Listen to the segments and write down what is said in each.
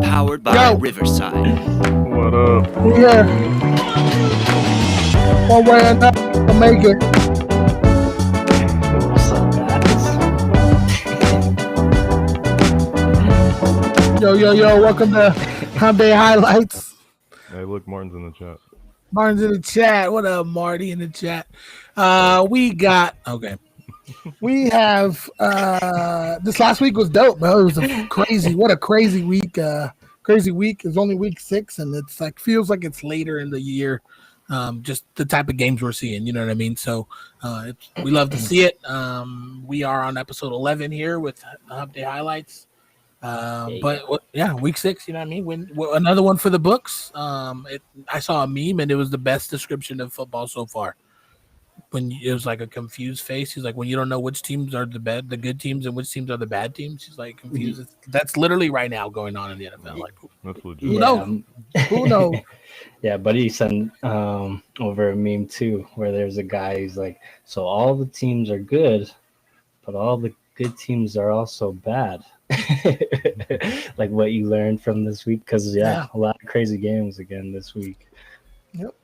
Powered by Riverside. What up? Yeah. One way or another, to make it. What's up, guys? Yo. Welcome to Hump Day Highlights. Hey, look, Martin's in the chat. Martin's in the chat. What up, Marty in the chat? We have this last week was dope, bro. It was a crazy week. Crazy week. It's only week 6, and it's like feels like it's later in the year. Just the type of games we're seeing, you know what I mean? So we love to see it. We are on episode 11 here with Hump Day Highlights. Week 6, you know what I mean? Another one for the books. I saw a meme, and it was the best description of football so far. When it was like a confused face, he's like, when you don't know which teams are the good teams and which teams are the bad teams, he's like confused. That's literally right now going on in the NFL. Like, that's legit. Who knows? Who knows? Yeah, Buddy sent over a meme too, where there's a guy who's like, so all the teams are good, but all the good teams are also bad. Like what you learned from this week, because a lot of crazy games again this week. Yep.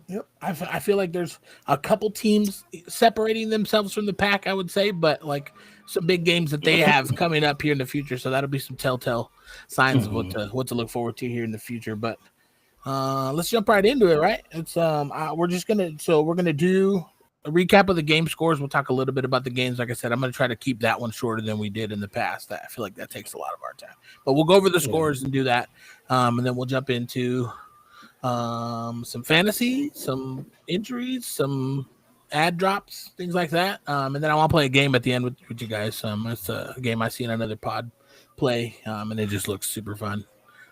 I feel like there's a couple teams separating themselves from the pack, I would say, but like some big games that they have coming up here in the future. So that'll be some telltale signs of what to look forward to here in the future. But let's jump right into it, right? It's we're gonna do a recap of the game scores. We'll talk a little bit about the games. Like I said, I'm gonna try to keep that one shorter than we did in the past. I feel like that takes a lot of our time. But we'll go over the scores and do that, and then we'll jump into some fantasy, some injuries, some ad drops, things like that. And then I want to play a game at the end with you guys. It's a game I see in another pod play, and it just looks super fun.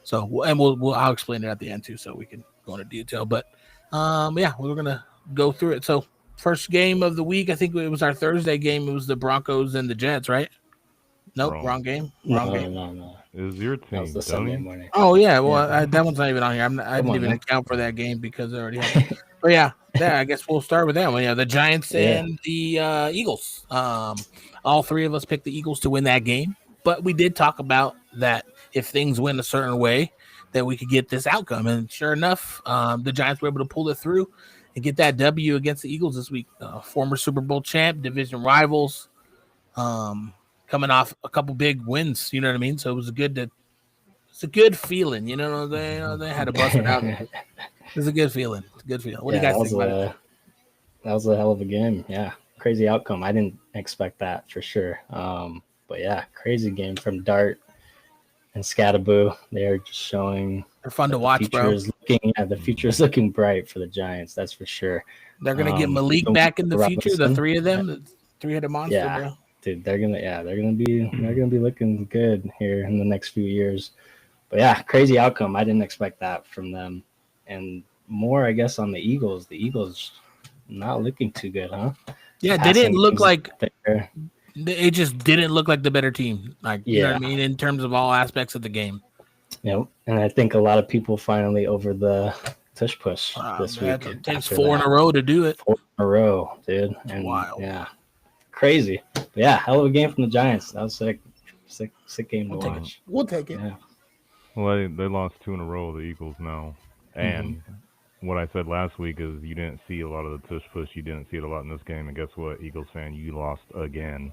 So, I'll explain it at the end too, so we can go into detail. But we're gonna go through it. So, first game of the week, I think it was our Thursday game. It was the Broncos and the Jets, right? Nope, wrong game. No. Is your team the Sunday morning? Oh yeah, well that one's not even on here. I didn't even account for that game because I already had it. But yeah, I guess we'll start with that one. Yeah, the Giants and the Eagles. All three of us picked the Eagles to win that game, but we did talk about that if things went a certain way, that we could get this outcome. And sure enough, the Giants were able to pull it through and get that W against the Eagles this week. Former Super Bowl champ, division rivals. Coming off a couple big wins, you know what I mean? So it was it's a good feeling, you know. They had to bust it out. It was a good feeling. What do you guys think about it? That was a hell of a game. Yeah, crazy outcome. I didn't expect that for sure. But yeah, crazy game from Dart and Scatterboo. They are just showing. They're fun to watch, bro. The future is looking bright for the Giants. That's for sure. They're gonna get Malik back in the future. The three of them, the three-headed monster, bro. Dude, they're gonna be looking good here in the next few years. But yeah, crazy outcome. I didn't expect that from them. And more, I guess, on the Eagles. The Eagles not looking too good, huh? Yeah, they didn't look like it just didn't look like the better team. Like you know what I mean, in terms of all aspects of the game. Yep. And I think a lot of people finally over the tush push this week. It takes 4 in a row to do it. 4 in a row, dude. And wild. Yeah. Crazy. But yeah, hell of a game from the Giants. That was sick game to watch. We'll take it. Yeah. Well, they lost 2 in a row, the Eagles now. And what I said last week is you didn't see a lot of the tush push. You didn't see it a lot in this game. And guess what, Eagles fan, you lost again.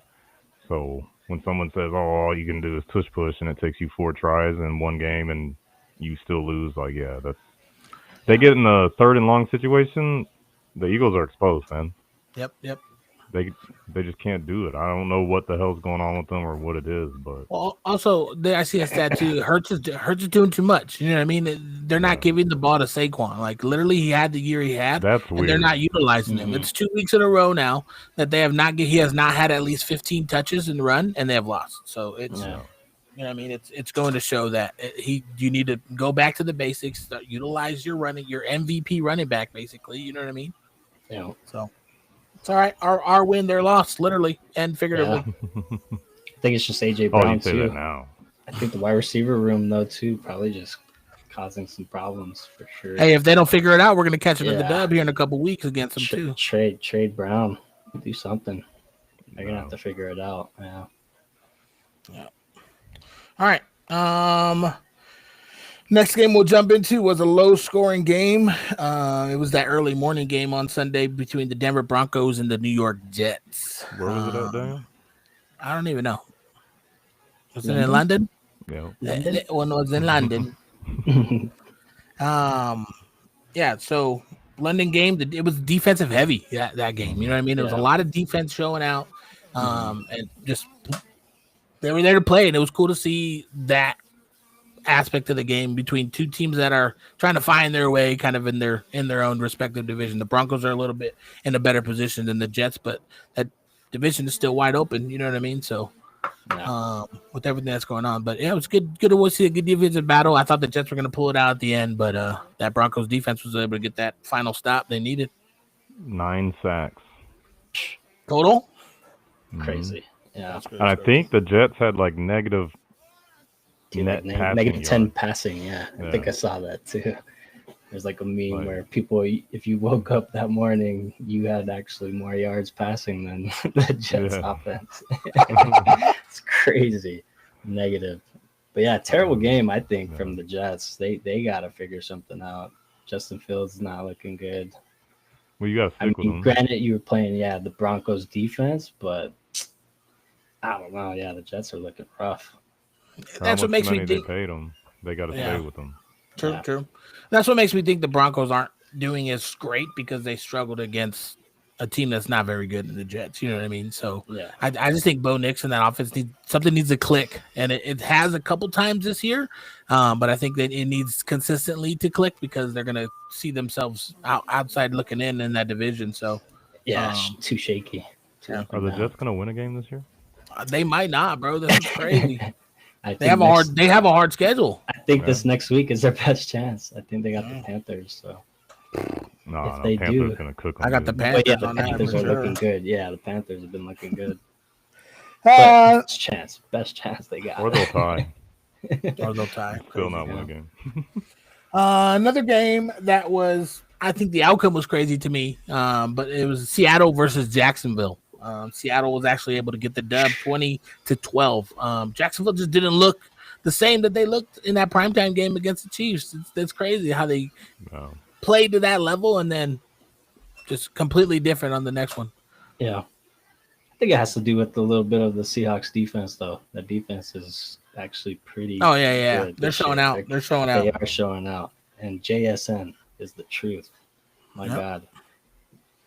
So when someone says, oh, all you can do is tush push and it takes you 4 tries in one game and you still lose, like, yeah, they get in a 3rd and long situation, the Eagles are exposed, man. Yep. They just can't do it. I don't know what the hell's going on with them or what it is, but also I see a stat too. Hurts is doing too much. You know what I mean? They're not giving the ball to Saquon. Like literally, he had the year he had. That's weird. And they're not utilizing him. It's 2 weeks in a row now that they have not. He has not had at least 15 touches in the run, and they have lost. So it's you know what I mean. It's going to show that you need to go back to the basics. Utilize your MVP running back, basically. You know what I mean? Yeah. So. It's all right. Our win, their loss, literally and figuratively. Yeah. I think it's just AJ Brown you say too. That now. I think the wide receiver room though too probably just causing some problems for sure. Hey, if they don't figure it out, we're gonna catch them in the dub here in a couple weeks against them too. Trade Brown, do something. They're gonna have to figure it out. Yeah. All right. Next game we'll jump into was a low-scoring game. It was that early morning game on Sunday between the Denver Broncos and the New York Jets. Where was it at, Daniel? I don't even know. Was it in London? Yeah. That one was in London. Yeah, so London game, it was defensive heavy, that game. You know what I mean? There was a lot of defense showing out. And just they were there to play, and it was cool to see that aspect of the game between two teams that are trying to find their way kind of in their own respective division. The Broncos are a little bit in a better position than the Jets, but that division is still wide open, you know what I mean? So with everything that's going on. But yeah, it was good to see a good defensive battle. I thought the Jets were going to pull it out at the end, but that Broncos defense was able to get that final stop they needed. 9 sacks. Total? Crazy. Yeah. And I think the Jets had like negative net passing negative 10 yards. passing. Yeah. I think I saw that too. There's like a meme where people, if you woke up that morning, you had actually more yards passing than the Jets offense. It's crazy. Negative. But yeah, terrible game, I think, from the Jets. They got to figure something out. Justin Fields is not looking good. Well, you got to stick with them. Granted, you were playing, the Broncos defense, but I don't know. Yeah, the Jets are looking rough. That's what makes me think. They paid them. They got to stay with them. True. That's what makes me think the Broncos aren't doing as great because they struggled against a team that's not very good in the Jets. You know what I mean? So I just think Bo Nix and that offense needs to click, and it has a couple times this year, but I think that it needs consistently to click because they're gonna see themselves outside looking in that division. So too shaky. Are the Jets gonna win a game this year? They might not, bro. This is crazy. They have a hard schedule. I think this next week is their best chance. I think they got the Panthers. So no, they Panthers do, gonna cook them. I got the Panthers. The Panthers are looking good. Yeah, the Panthers have been looking good. Best chance they got. Or they'll tie. Still not win a game. Another game that was, I think the outcome was crazy to me, but it was Seattle versus Jacksonville. Seattle was actually able to get the dub 20-12. Jacksonville just didn't look the same that they looked in that primetime game against the Chiefs. That's crazy how they played to that level and then just completely different on the next one. Yeah. I think it has to do with a little bit of the Seahawks defense, though. The defense is actually pretty good. They're showing out. They are showing out. And JSN is the truth. My God.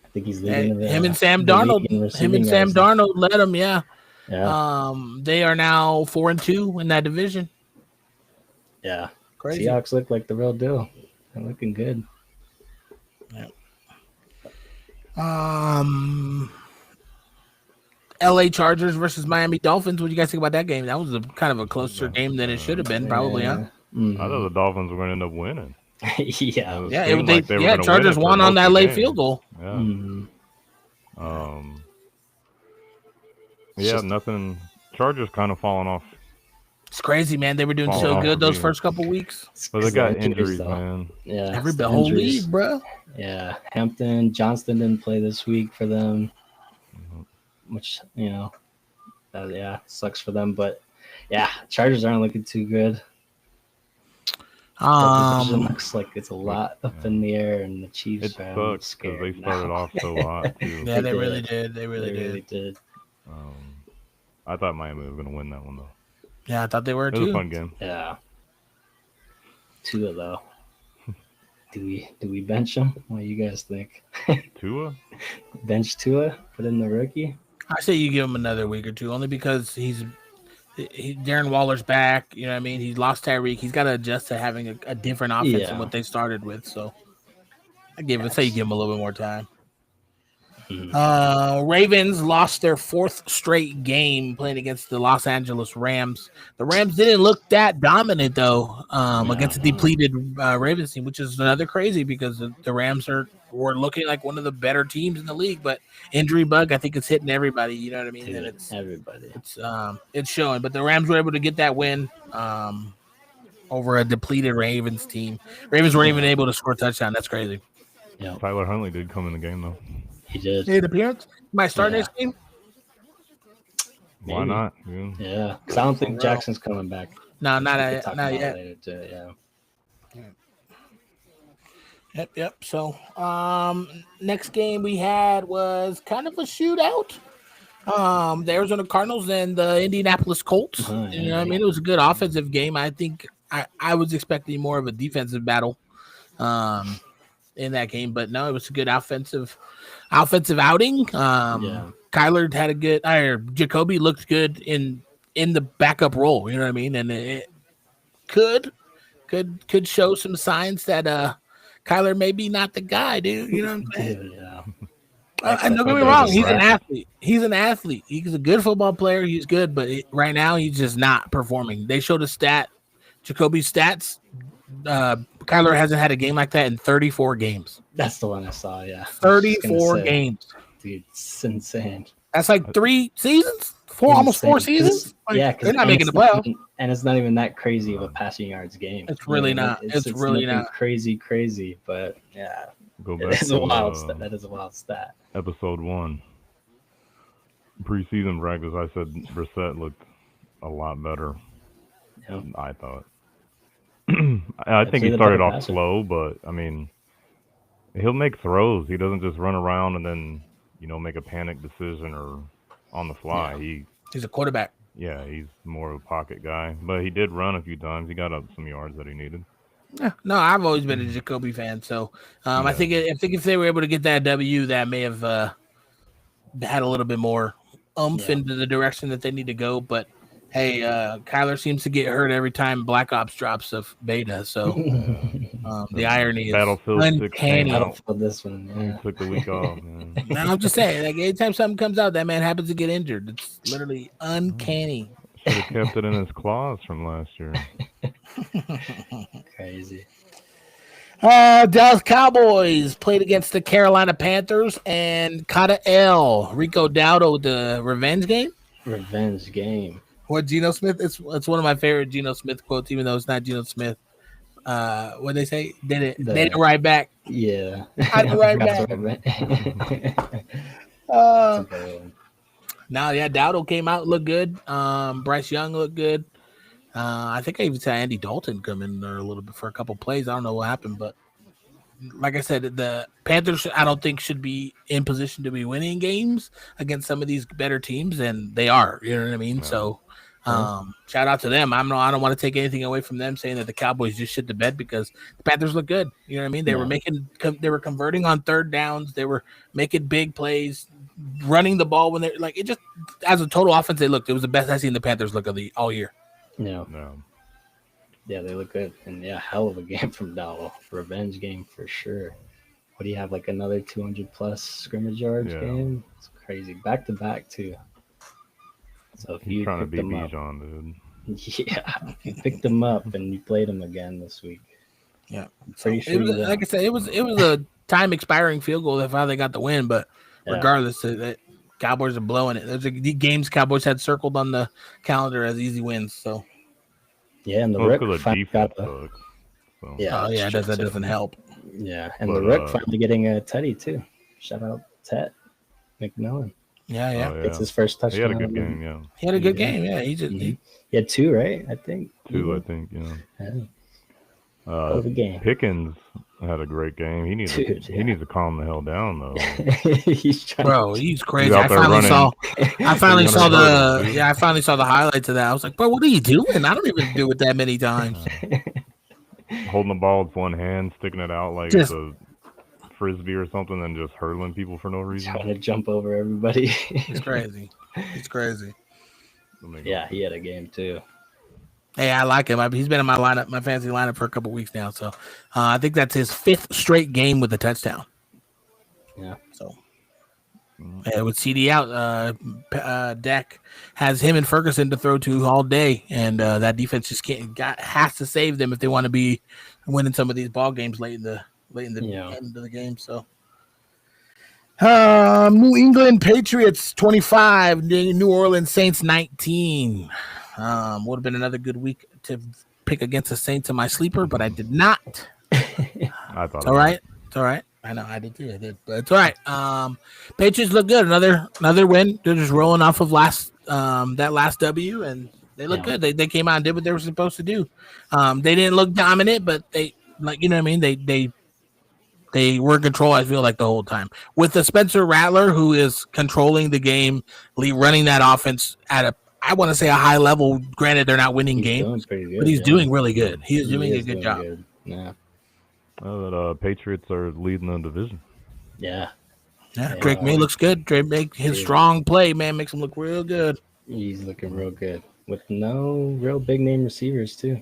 I think he's leading him and Sam Darnold. Led them, yeah. They are now 4-2 in that division. Yeah. Crazy. Seahawks look like the real deal. They're looking good. Yeah. LA Chargers versus Miami Dolphins. What do you guys think about that game? That was kind of a closer game than it should have been, probably, huh? I thought the Dolphins were going to end up winning. Chargers won on that late field goal. Nothing. Chargers kind of falling off. It's crazy, man. They were doing so good those first couple weeks. But they got injuries, man. Yeah, the whole league, bro. Yeah, Hampton, Johnston didn't play this week for them, which sucks for them. But Chargers aren't looking too good. Looks like it's a lot up in the air, and the Chiefs are scared because they started off so hot too. Yeah, they really did. They really did. I thought Miami was going to win that one though. Yeah, I thought they were too. It was a fun game. Yeah. Tua though. Do we bench him? What do you guys think? Tua? Bench Tua? Put in the rookie? I say you give him another week or two, only because Darren Waller's back. You know what I mean? He lost Tyreek. He's got to adjust to having a different offense than what they started with. So say you give him a little bit more time. Ravens lost their 4th straight game playing against the Los Angeles Rams. The Rams didn't look that dominant though against a depleted Ravens team, which is another crazy because the Rams were looking like one of the better teams in the league. But injury bug, I think it's hitting everybody. You know what I mean? And everybody. It's showing. But the Rams were able to get that win over a depleted Ravens team. Ravens weren't even able to score a touchdown. That's crazy. Yeah. Tyler Huntley did come in the game though. He did. Made an appearance. Might start next game. Why not? Yeah, because I don't think Jackson's coming back. No, not yet. Yep. So, next game we had was kind of a shootout. The Arizona Cardinals and the Indianapolis Colts. You know what I mean? It was a good offensive game. I think I was expecting more of a defensive battle in that game, but no, it was a good offensive outing. Kyler had a good Jacoby looked good in the backup role, you know what I mean? And it could show some signs that Kyler may be not the guy, dude. You know what I'm saying? Yeah. Don't get me wrong. He's an athlete. He's a good football player. He's good, but right now he's just not performing. They showed Jacoby's stats. Kyler hasn't had a game like that in 34 games. That's the one I saw, yeah. 34 games. Dude, it's insane. That's like 3 seasons? Almost 4 seasons? Like, they're not making the playoffs. And it's not even that crazy of a passing yards game. It's really not. It's really not. Crazy, but yeah. Go back That is to a wild stat. episode 1. Preseason practice, I said Brissett looked a lot better. Yeah. I thought. I think he started off slow, but I mean, he'll make throws. He doesn't just run around and then, make a panic decision or on the fly. Yeah. He's a quarterback. Yeah, he's more of a pocket guy, but he did run a few times. He got up some yards that he needed. Yeah, no, I've always been a Jacoby fan, so I think if they were able to get that W, that may have had a little bit more into the direction that they need to go. But hey, Kyler seems to get hurt every time Black Ops drops of beta, so the irony is Battlefield uncanny. Battlefield this one, yeah. Took the week off, man. Man, I'm just saying, like anytime something comes out, that man happens to get injured. It's literally uncanny. Should have kept it in his claws from last year. Crazy. Dallas Cowboys played against the Carolina Panthers and caught a L. Rico Dowdle with the revenge game. Revenge game. What Geno Smith? It's one of my favorite Geno Smith quotes, even though it's not Geno Smith. What they say? Did it right back? Yeah. I did right back. Now, Dowdle came out, looked good. Bryce Young looked good. I think I even saw Andy Dalton come in there a little bit for a couple plays. I don't know what happened, but like I said, the Panthers I don't think should be in position to be winning games against some of these better teams, and they are. You know what I mean? Yeah. So, shout out to them. I don't want to take anything away from them saying that the Cowboys just shit the bed because the Panthers look good. You know what I mean? They were converting on third downs. They were making big plays, running the ball when they're like it. Just as a total offense, it was the best I've seen the Panthers look all year. No. Yeah, they look good. And hell of a game from Dowdle. Revenge game for sure. What do you have, like another 200 plus scrimmage yards game? It's crazy. Back to back too. So if you trying to picked be them up, Bijan, dude. Yeah, if you picked them up and you played them again this week. Yeah, pretty sure. Like I said, it was a time expiring field goal. That's how they got the win. But regardless, the Cowboys are blowing it. There's the games Cowboys had circled on the calendar as easy wins. So. Yeah, and the Rook finally got the. So. Yeah, that doesn't help. Yeah, and the Rook finally getting a tutty too. Shout out Ted McMillan. Yeah. It's his first touchdown. He had a good game. Yeah. He had a good game. Yeah, he had 2, right? I think 2. I think. Yeah. Of a game. Pickens had a great game. He needs to calm the hell down though. He's crazy. I finally saw the highlights of that. I was like, bro, what are you doing? I don't even do it that many times. Holding the ball with one hand, sticking it out like it's a frisbee or something, and just hurling people for no reason. Trying to jump over everybody. It's crazy. Yeah, he had a game too. Hey, I like him. He's been in my fantasy lineup for a couple weeks now. So I think that's his 5th straight game with a touchdown. Yeah. So with CD out, Dak has him and Ferguson to throw to all day, and that defense just has to save them if they want to be winning some of these ball games late in the end of the game. So. New England Patriots 25, New Orleans Saints 19. Would have been another good week to pick against the Saints in my sleeper, but I did not. I thought it's all right. It's all right. I know I did too. But it's all right. Patriots look good. Another win. They're just rolling off of that last W, and they look good. They came out and did what they were supposed to do. They didn't look dominant, but they Like, you know what I mean? They were in control, I feel like, the whole time. With the Spencer Rattler, who is controlling the game, running that offense at I want to say a high level. Granted, they're not winning games, but he's doing really good. He is doing a good job. Good. Yeah. The Patriots are leading the division. Yeah. Yeah, Drake May looks good. Drake May, his strong play, man, makes him look real good. He's looking real good with no real big name receivers too.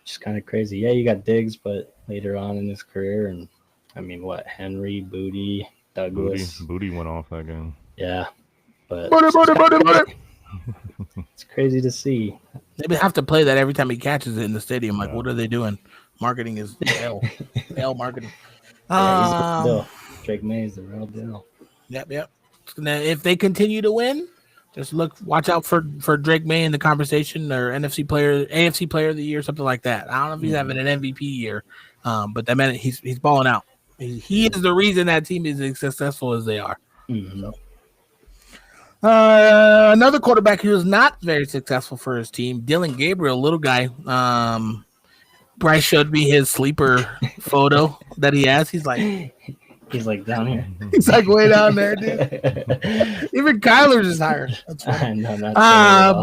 Just kind of crazy. Yeah, you got Diggs, but later on in his career, and I mean, what Henry, Booty, Douglas, Booty went off that game. Yeah, but buddy. It's crazy to see. They have to play that every time he catches it in the stadium. Like, what are they doing? Marketing is hell. Hell marketing. Drake May is the real deal. Yep. Now, if they continue to win, just watch out for Drake May in the conversation, or AFC player of the year, something like that. I don't know if he's having an MVP year, but that man, he's balling out. He is the reason that team is as successful as they are. Mm-hmm. So. Another quarterback who was not very successful for his team, Dylan Gabriel, little guy. Bryce showed me his sleeper photo that he has. He's like down here. He's like way down there, dude. Even Kyler's is higher. That's funny.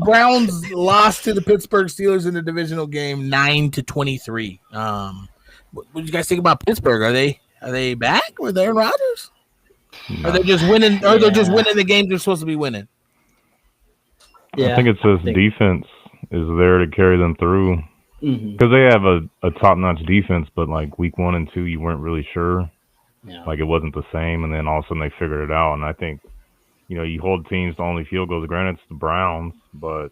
Browns lost to the Pittsburgh Steelers in the divisional game, 9-23. What do you guys think about Pittsburgh? Are they back with Aaron Rodgers? No. Are they just winning? Or they're just winning the games they're supposed to be winning? Yeah, I think it's just defense is there to carry them through because they have a top-notch defense, but like week 1 and 2, you weren't really sure. Yeah. Like it wasn't the same, and then all of a sudden they figured it out. And I think, you hold teams to only field goals. Granted, it's the Browns, but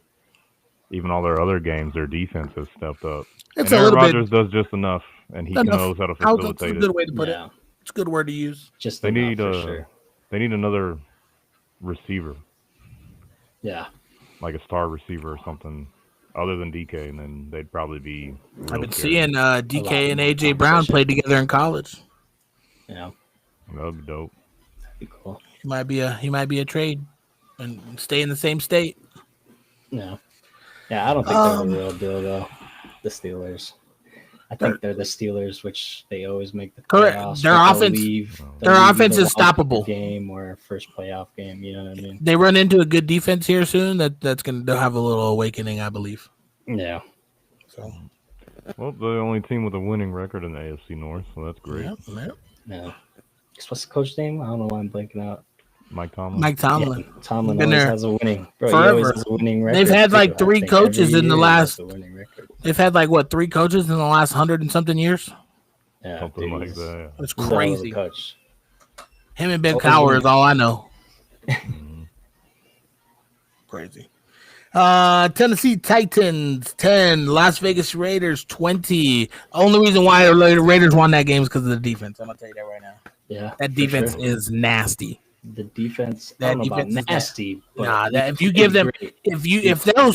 even all their other games, their defense has stepped up. It's and Aaron Rodgers does just enough, and he knows how to facilitate it. That's a good way to put it. It's a good word to use. Just they need another receiver. Yeah, like a star receiver or something, other than DK, and then they'd probably be. I've been seeing DK and AJ Brown play together in college. Yeah, that would be dope. That'd be cool. He might be a trade and stay in the same state. Yeah, I don't think they're the real deal though. The Steelers. I think they're the Steelers, which they always make the playoffs. Correct. Their offense is stoppable. Game or first playoff game, you know what I mean? They run into a good defense here soon. They'll have a little awakening, I believe. Yeah. So. Well, they're the only team with a winning record in the AFC North, so that's great. Yeah. What's the coach name? I don't know why I'm blanking out. Mike Tomlin. Yeah, Tomlin always has a winning. Bro, forever. He always has a winning record. They've had like 3 coaches in the last. They've had like 3 coaches in the last 100 and something years. Yeah, something like that. It's crazy. Coach. Him and Ben Cowher is all I know. Crazy. Tennessee Titans 10, Las Vegas Raiders 20. Only reason why the Raiders won that game is because of the defense. I'm gonna tell you that right now. Yeah, that defense is nasty. The defense, I don't know about nasty. If you give them, if those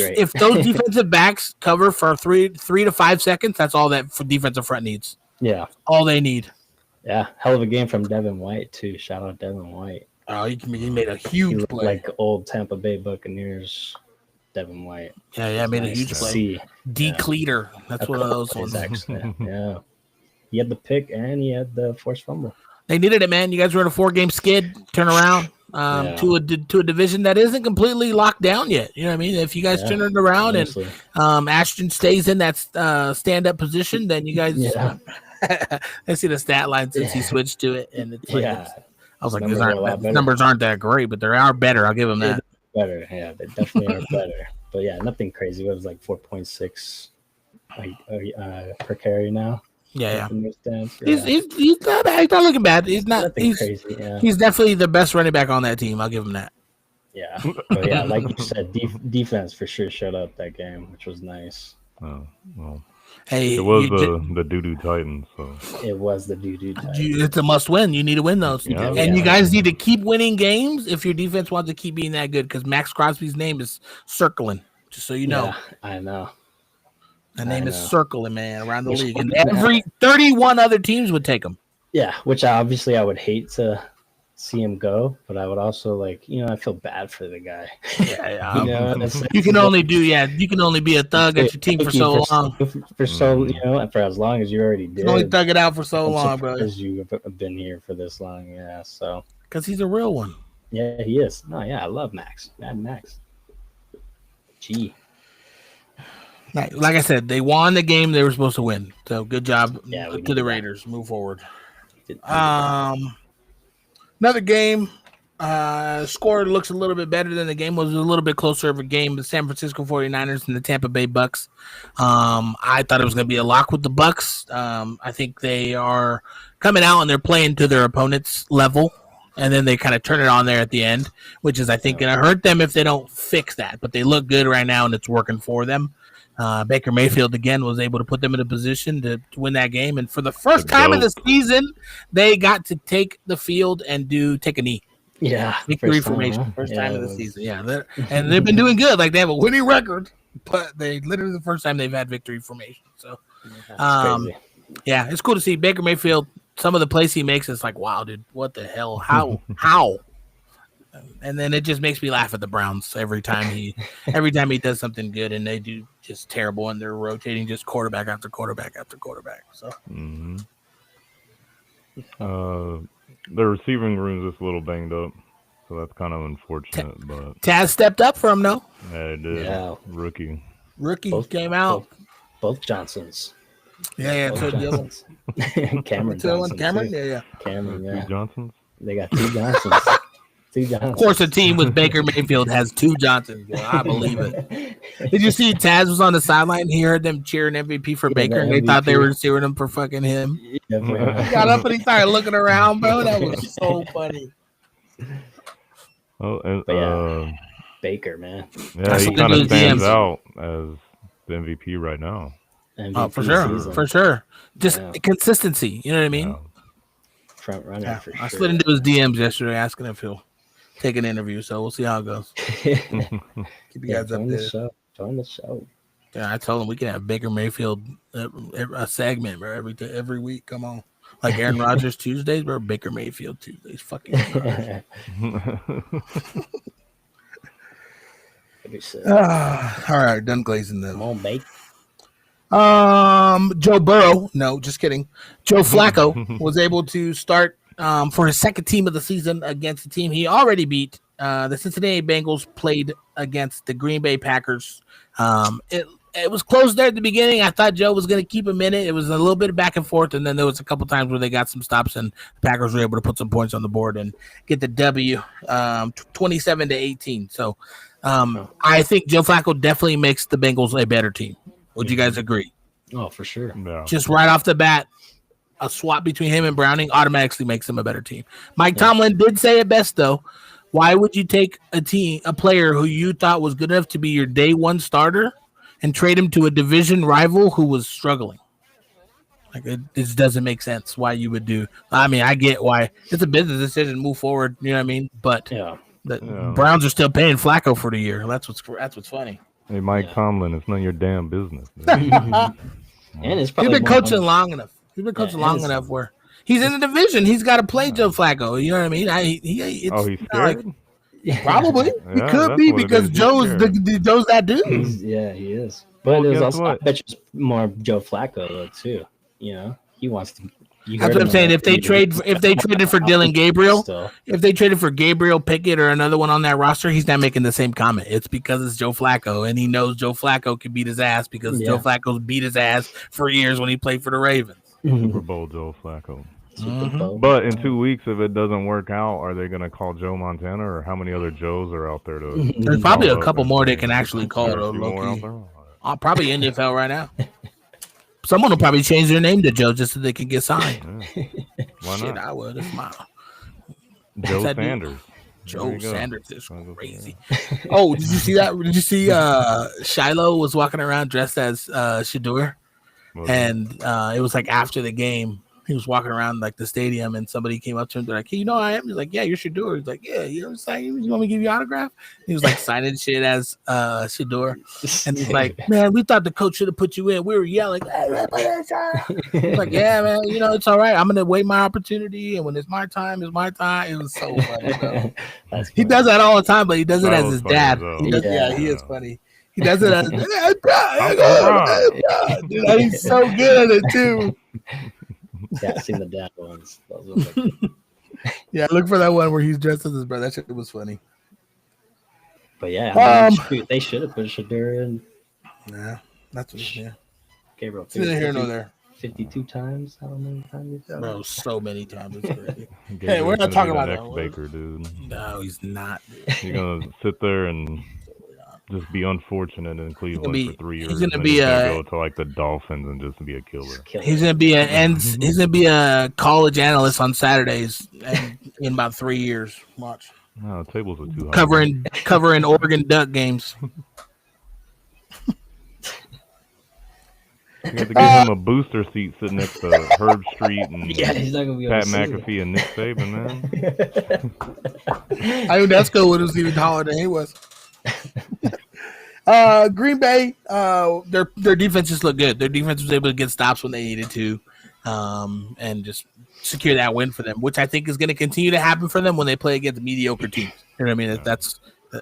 defensive backs cover for 3 to 5 seconds, that's all that for defensive front needs. Yeah, all they need. Yeah, hell of a game from Devin White too. Shout out Devin White. Oh, he made a huge play, like old Tampa Bay Buccaneers. Devin White. Yeah, made a huge play. Cleater. That's one of those ones. Yeah, he had the pick and he had the forced fumble. They needed it, man. You guys were in a 4-game skid, turn around to a division that isn't completely locked down yet. You know what I mean? If you guys turn it around and Ashton stays in that stand-up position, then you guys I see the stat line since he switched to it, and it's like I was like, these numbers aren't that great, but they are better. I'll give them that. Better, yeah, they definitely are better. But yeah, nothing crazy. It was like 4.6 per carry now. Yeah. He's not bad. He's not looking bad. He's not. He's crazy. Yeah. He's definitely the best running back on that team. I'll give him that. Yeah, but yeah, like you said, defense for sure showed up that game, which was nice. Oh well. Hey, it was the doo-doo Titans. So it was the doo-doo Titans. It's a must-win. You need to win those, and you guys need to keep winning games if your defense wants to keep being that good. Because Max Crosby's name is circling, just so you know. Yeah, I know. The name is circling, man, around the league, and every 31 other teams would take him. Yeah, which obviously I would hate to see him go, but I would also I feel bad for the guy. Yeah, You know, in a sense, you can only be a thug at your team for so long. For as long as you already did. You can only thug it out for so long, bro. Because you have been here for this long, yeah. So. Because he's a real one. Yeah, he is. No, yeah, I love Max. Mad Max. Gee. Like I said, they won the game they were supposed to win. So good job to the Raiders. Move forward. Another game. Score looks a little bit better than the game was. A little bit closer of a game. The San Francisco 49ers and the Tampa Bay Bucks. I thought it was going to be a lock with the Bucks. I think they are coming out and they're playing to their opponent's level. And then they kind of turn it on there at the end, which is, I think, going to hurt them if they don't fix that. But they look good right now, and it's working for them. Baker Mayfield, again, was able to put them in a position to win that game. And for the first time in the season, they got to take the field and take a knee. Yeah. Victory formation. First time of the season. Yeah. And they've been doing good. Like, they have a winning record, but they literally the first time they've had victory formation. So, yeah, it's cool to see Baker Mayfield. Some of the plays he makes, it's like, wow, dude, what the hell? How? And then it just makes me laugh at the Browns every time he does something good, and they do just terrible, and they're rotating just quarterback after quarterback after quarterback. So, the receiving room is just a little banged up, so that's kind of unfortunate. But Taz stepped up for him, though. Yeah, it did. Yeah. Rookie came out. Both Johnsons. Yeah. Cameron Johnson. Cameron, yeah. Cameron, yeah. Two Johnsons. They got two Johnsons. Of course, a team with Baker Mayfield has two Johnsons. Bro. I believe it. Did you see Taz was on the sideline? He heard them cheering MVP for Baker, and they thought they were cheering him for fucking him. Yeah, he got up and he started looking around, bro. That was so funny. Oh, and Baker, man. Yeah, he kind of stands out as the MVP right now. MVP for sure. Just consistency. You know what I mean? Yeah. Front runner for sure. I slid into his DMs yesterday asking if he'll take an interview, so we'll see how it goes. Keep you guys up there. Join the show. Yeah, I told him we can have Baker Mayfield a segment, bro, every week. Come on. Like Aaron Rodgers Tuesdays, bro. Baker Mayfield Tuesdays. Fucking all right, done glazing them. Come on, mate. Joe Burrow, no, just kidding. Joe Flacco was able to start for his second team of the season against the team he already beat. The Cincinnati Bengals played against the Green Bay Packers. It was close there at the beginning. I thought Joe was going to keep him in it. It was a little bit back and forth, and then there was a couple times where they got some stops, and the Packers were able to put some points on the board and get the W, 27-18. So I think Joe Flacco definitely makes the Bengals a better team. Would you guys agree? Oh, for sure. Yeah. Just right off the bat, a swap between him and Browning automatically makes them a better team. Mike Tomlin did say it best, though. Why would you take a player who you thought was good enough to be your day one starter and trade him to a division rival who was struggling? Like, this doesn't make sense why you would do. I mean, I get why. It's a business decision, move forward, you know what I mean? But the Browns are still paying Flacco for the year. That's what's funny. Hey, Mike Tomlin, it's none of your damn business. And it's he's been coaching long enough. He's been coaching long enough where he's in the division. He's got to play Joe Flacco. You know what I mean? He's scared? Probably. He could be because Joe's that dude. He is. But it was also, I bet you it's more Joe Flacco though too. You know, he wants to. That's what I'm saying. If they traded for Dylan Gabriel, if they traded for Gabriel Pickett or another one on that roster, he's not making the same comment. It's because it's Joe Flacco, and he knows Joe Flacco can beat his ass because Joe Flacco's beat his ass for years when he played for the Ravens. Super Bowl Joe Flacco. Mm-hmm. But in 2 weeks, if it doesn't work out, are they going to call Joe Montana, or how many other Joes are out there? There's probably a couple more they can actually call. Probably NFL right now. Someone will probably change their name to Joe just so they can get signed. Yeah. Why not? Shit, I would. It's my Joe Sanders. Joe Sanders is crazy. Oh, did you see that? Did you see Shiloh was walking around dressed as Shador? And it was like after the game. He was walking around like the stadium, and somebody came up to him. They're like, "Hey, you know who I am?" He's like, "Yeah, you're Shador." He's like, "Yeah, you know what I'm saying? You want me to give you an autograph?" He was like signing shit as Shador, and he's like, "Man, we thought the coach should have put you in. We were yelling." He's like, "Yeah, man, you know it's all right. I'm gonna wait my opportunity, and when it's my time, it's my time." It was so funny, bro. He does that all the time, but he does it as his dad. He does, he is funny. He does it as dude, he's so good at it too. Yeah, I've seen the dad ones. Those ones are Yeah, look for that one where he's dressed as his brother. That shit was funny. But yeah, I mean, they should have put Shador in. Yeah, that's what. Yeah, Gabriel. neither here nor there. 52 times. How many times? Bro, so many times. It's crazy. Hey, we're not talking about that. Baker, dude. No, he's not. Dude. You're gonna sit there and just be unfortunate in Cleveland for 3 years. He's gonna be go to like the Dolphins and just be a killer. He's gonna be he's gonna be a college analyst on Saturdays in about 3 years. Watch. No, tables are too high. Covering Oregon Duck games. You have to give him a booster seat sitting next to Herb Street and he's not gonna be Pat McAfee and Nick Saban, man. I mean, that's good. Was even taller than he was. Green Bay, their defense just looked good. Their defense was able to get stops when they needed to, and just secure that win for them, which I think is going to continue to happen for them when they play against mediocre teams. You know what I mean? That's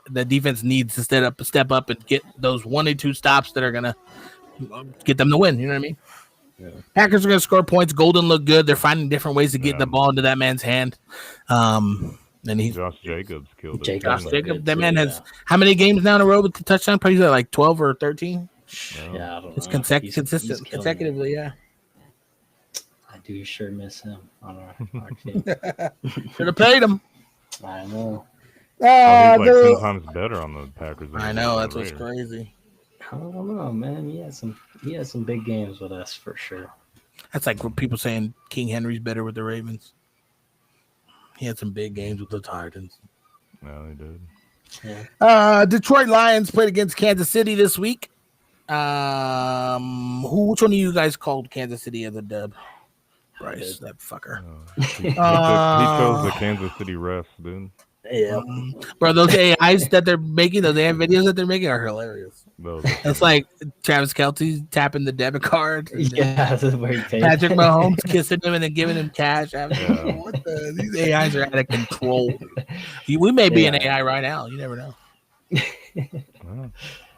the defense needs to step up and get those 1 and 2 stops that are going to get them the win. You know what I mean? Yeah. Packers are going to score points. Golden look good. They're finding different ways to get the ball into that man's hand. And Josh Jacobs killed it. Josh Jacobs, that man has how many games now in a row with the touchdown? Probably like 12 or 13. Yeah, I don't it's know. Consistent consecutively. Yeah, I do sure miss him on our team. Should have paid him. I know. He's like 10 times better on the Packers. I know that's what's crazy. I don't know, man. He had some big games with us for sure. That's like people saying King Henry's better with the Ravens. He had some big games with the Titans. No, he did. Yeah. Detroit Lions played against Kansas City this week. Which one of you guys called Kansas City as a dub? Bryce, that fucker. He chose the Kansas City refs, dude. Yeah, bro, those AIs that they're making, those AI videos that they're making are hilarious. It's like Travis Kelce tapping the debit card. Yeah, this is where he pays. Patrick Mahomes kissing him and then giving him cash. I mean, what these AIs are out of control. We may be an AI right now. You never know.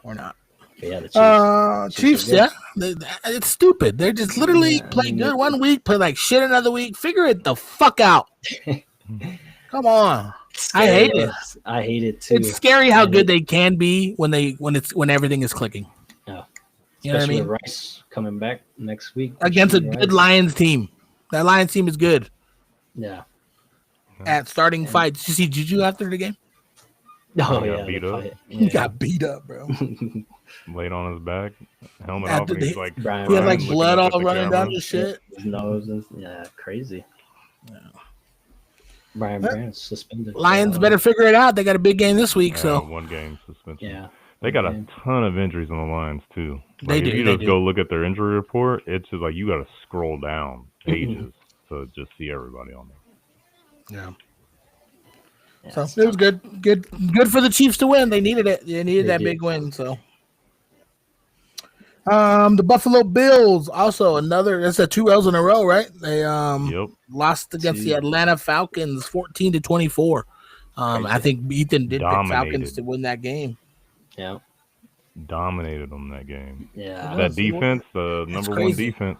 Or not. Yeah, the Chiefs, yeah. It's stupid. They're just literally play good one week, play like shit another week. Figure it the fuck out. Come on. I hate it. I hate it too. It's scary how good they can be when everything is clicking. Yeah. You know what I mean? With Rice coming back next week against a good Lions team. That Lions team is good. Yeah. At starting fights. Did you see Juju after the game? Oh, yeah. Beat up. He got beat up, bro. Laid on his back, helmet off, and he's like, he had like blood all running down his shit. His nose is crazy. Yeah. Brian Branch suspended. Lions better figure it out. They got a big game this week, so 1 game suspension. Yeah, they got a ton of injuries on the Lions too. They do. If you just go look at their injury report, it's just like you got to scroll down pages to just see everybody on there. Yeah. So it was good for the Chiefs to win. They needed it. They needed that big win. So. The Buffalo Bills also that's 2 L's in a row, right? They lost against the Atlanta Falcons 14-24. I think Ethan did pick Falcons to win that game. Yeah. Dominated them that game. Yeah. That defense, the number 1 defense,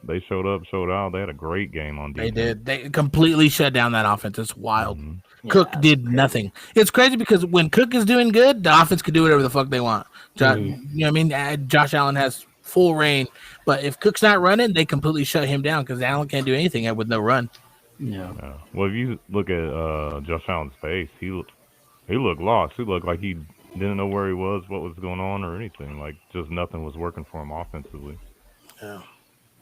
they showed up, showed out. They had a great game on defense. They did. They completely shut down that offense. It's wild. Cook did nothing. It's crazy because when Cook is doing good, the offense can do whatever the fuck they want. You know what I mean? Josh Allen has full reign, but if Cook's not running, they completely shut him down because Allen can't do anything with no run. Yeah. Well, if you look at Josh Allen's face, he looked lost. He looked like he didn't know where he was, what was going on, or anything. Like just nothing was working for him offensively. Yeah.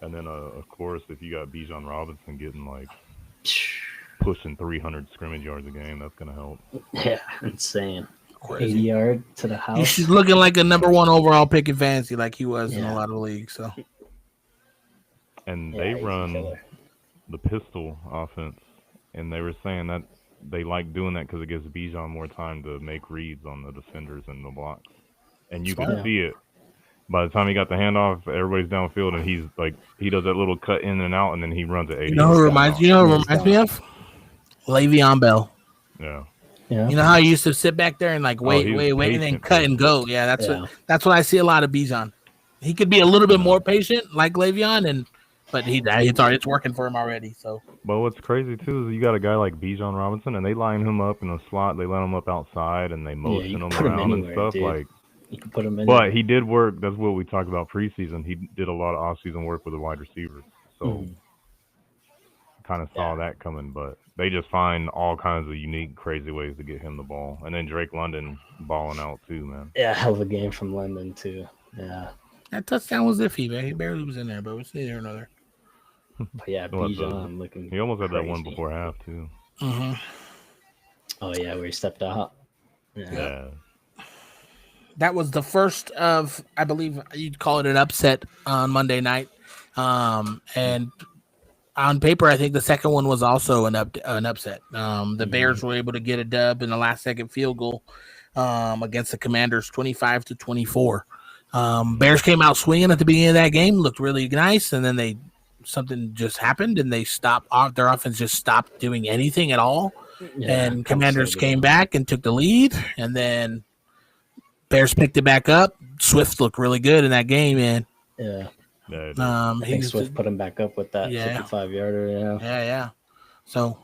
And then, of course, if you got Bijan Robinson getting like pushing 300 scrimmage yards a game, that's gonna help. Yeah, insane. 80 yard to the house. He's looking like a number 1 overall pick in fantasy, like he was in a lot of leagues. So, and they run the pistol offense, and they were saying that they like doing that because it gives Bijan more time to make reads on the defenders and the blocks, and you Smart. could see it. By the time he got the handoff, everybody's downfield, and he's like, he does that little cut in and out, and then he runs at 80. You know who reminds me of? Le'Veon Bell. Yeah. You know how he used to sit back there and like wait, and then patient, cut and go. Yeah, that's what I see a lot of Bijan. He could be a little bit more patient, like Le'Veon, but it's working for him already. So. But what's crazy too is you got a guy like Bijan Robinson, and they line him up in the slot. They line him up outside, and they motion him around and stuff. Dude. Like, you can put him in. But he did work. That's what we talked about preseason. He did a lot of off-season work with the wide receivers. So kind of saw that coming. But they just find all kinds of unique, crazy ways to get him the ball. And then Drake London balling out too, man. Yeah, hell of a game from London too. Yeah. That touchdown was iffy, man. He barely was in there, but it's neither another. But yeah, Bijan looking. He almost had crazy. that one before half too. Mm-hmm. Oh yeah, where he stepped out. Yeah. That was the first of, I believe you'd call it an upset on Monday night. And on paper, I think the second one was also an upset. The Bears were able to get a dub in the last second field goal against the Commanders, 25-24. Bears came out swinging at the beginning of that game, looked really nice, and then something just happened, and they stopped. Their offense just stopped doing anything at all. Yeah, and Commanders came back and took the lead, and then Bears picked it back up. Swift looked really good in that game, man. Yeah. Yeah, I think Swift put him back up with that 55-yarder. Yeah. So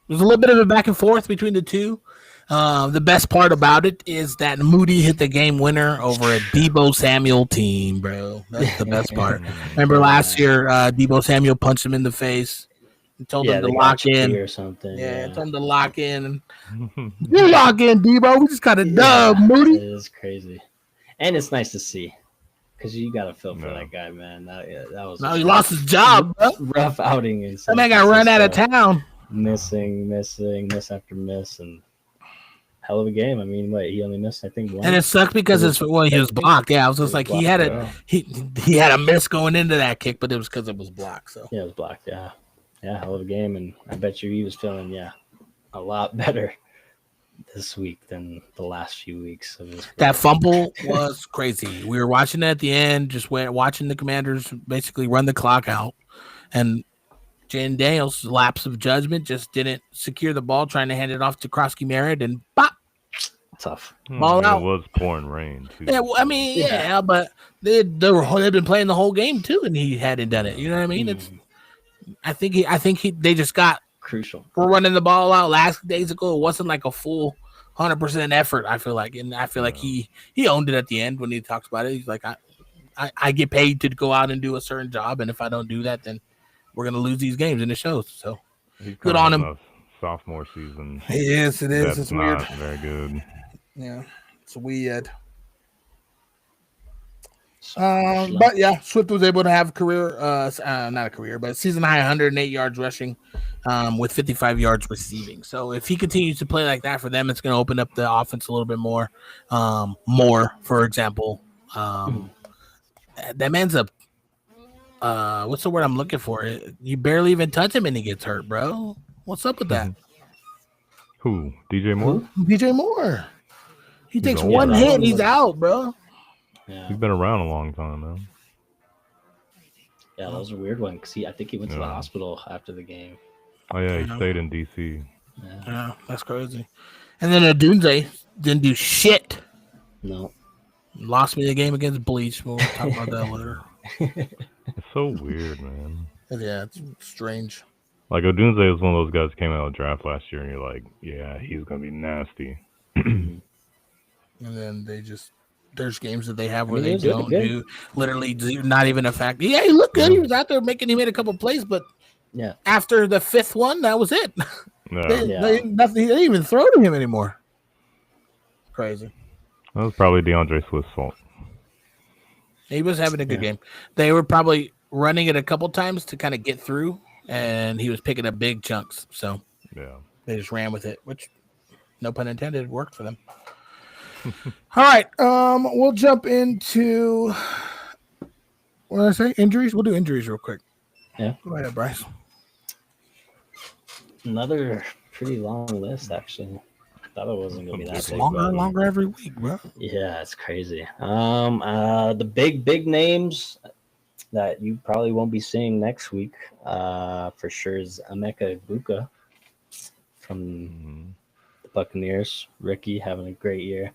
there's a little bit of a back and forth between the two. The best part about it is that Moody hit the game winner over a Deebo Samuel team, bro. That's the best part. Remember last year, Deebo Samuel punched him in the face and told him to lock in or something. Yeah, told him to lock in. You lock in, Deebo. We just got a dub, Moody. It is crazy, and it's nice to see because you got to feel for that guy, man. That was. No, he lost his job, bro. Rough outing. That man got run out of town. Missing, miss after miss, and hell of a game. I mean, he only missed, I think, one. And it sucked because he was blocked. Yeah, I was just like, he had a miss going into that kick, but it was because it was blocked. So yeah, it was blocked. Yeah, hell of a game, and I bet you he was feeling a lot better this week than the last few weeks of his career. That fumble was crazy. We were watching it at the end, just watching the Commanders basically run the clock out, and Jane Daniels' lapse of judgment just didn't secure the ball, trying to hand it off to Krosky Merritt, and pop. Tough. Ball out. It was pouring rain too. Yeah, well, I mean, but they'd been playing the whole game too, and he hadn't done it. You know what I mean? I think they just got crucial. We're running the ball out last days ago. It wasn't like a full 100% effort. I feel like, and I feel like he owned it at the end when he talks about it. He's like, I get paid to go out and do a certain job, and if I don't do that, then we're gonna lose these games, and it shows. So good on him. Sophomore season. Yes, it is. That's it's weird. Not very good. Yeah, it's weird. But yeah, Swift was able to have not a career, but season high 108 yards rushing, with 55 yards receiving. So if he continues to play like that for them, it's going to open up the offense a little bit more. For example, that man's what's the word I'm looking for? You barely even touch him and he gets hurt, bro. What's up with that? Who? DJ Moore? DJ Moore. He takes one hit and he's out, bro. Yeah. He's been around a long time, man. Yeah, that was a weird one because I think he went to the hospital after the game. Oh yeah, he stayed in DC. Yeah, that's crazy. And then Odunze didn't do shit. No. Lost me the game against Bleach. We'll talk about that later. It's so weird, man. Yeah, it's strange. Like Odunze is one of those guys who came out of the draft last year, and you're like, yeah, he's gonna be nasty. And then there's games that they have where they don't do literally not even a fact. Yeah, he looked good. He was out there he made a couple plays, but after the fifth one, that was it. They didn't even throw to him anymore. Crazy. That was probably DeAndre Swift's fault. He was having a good game. They were probably running it a couple times to kind of get through, and he was picking up big chunks. So they just ran with it, which, no pun intended, worked for them. All right, we'll jump into what did I say? Injuries. We'll do injuries real quick. Yeah. Go ahead, Bryce. Another pretty long list, actually. Thought it wasn't gonna be that It's big. longer and longer every week, bro. Yeah, it's crazy. The big names that you probably won't be seeing next week, for sure, is Emeka Egbuka from the Buccaneers. Ricky having a great year.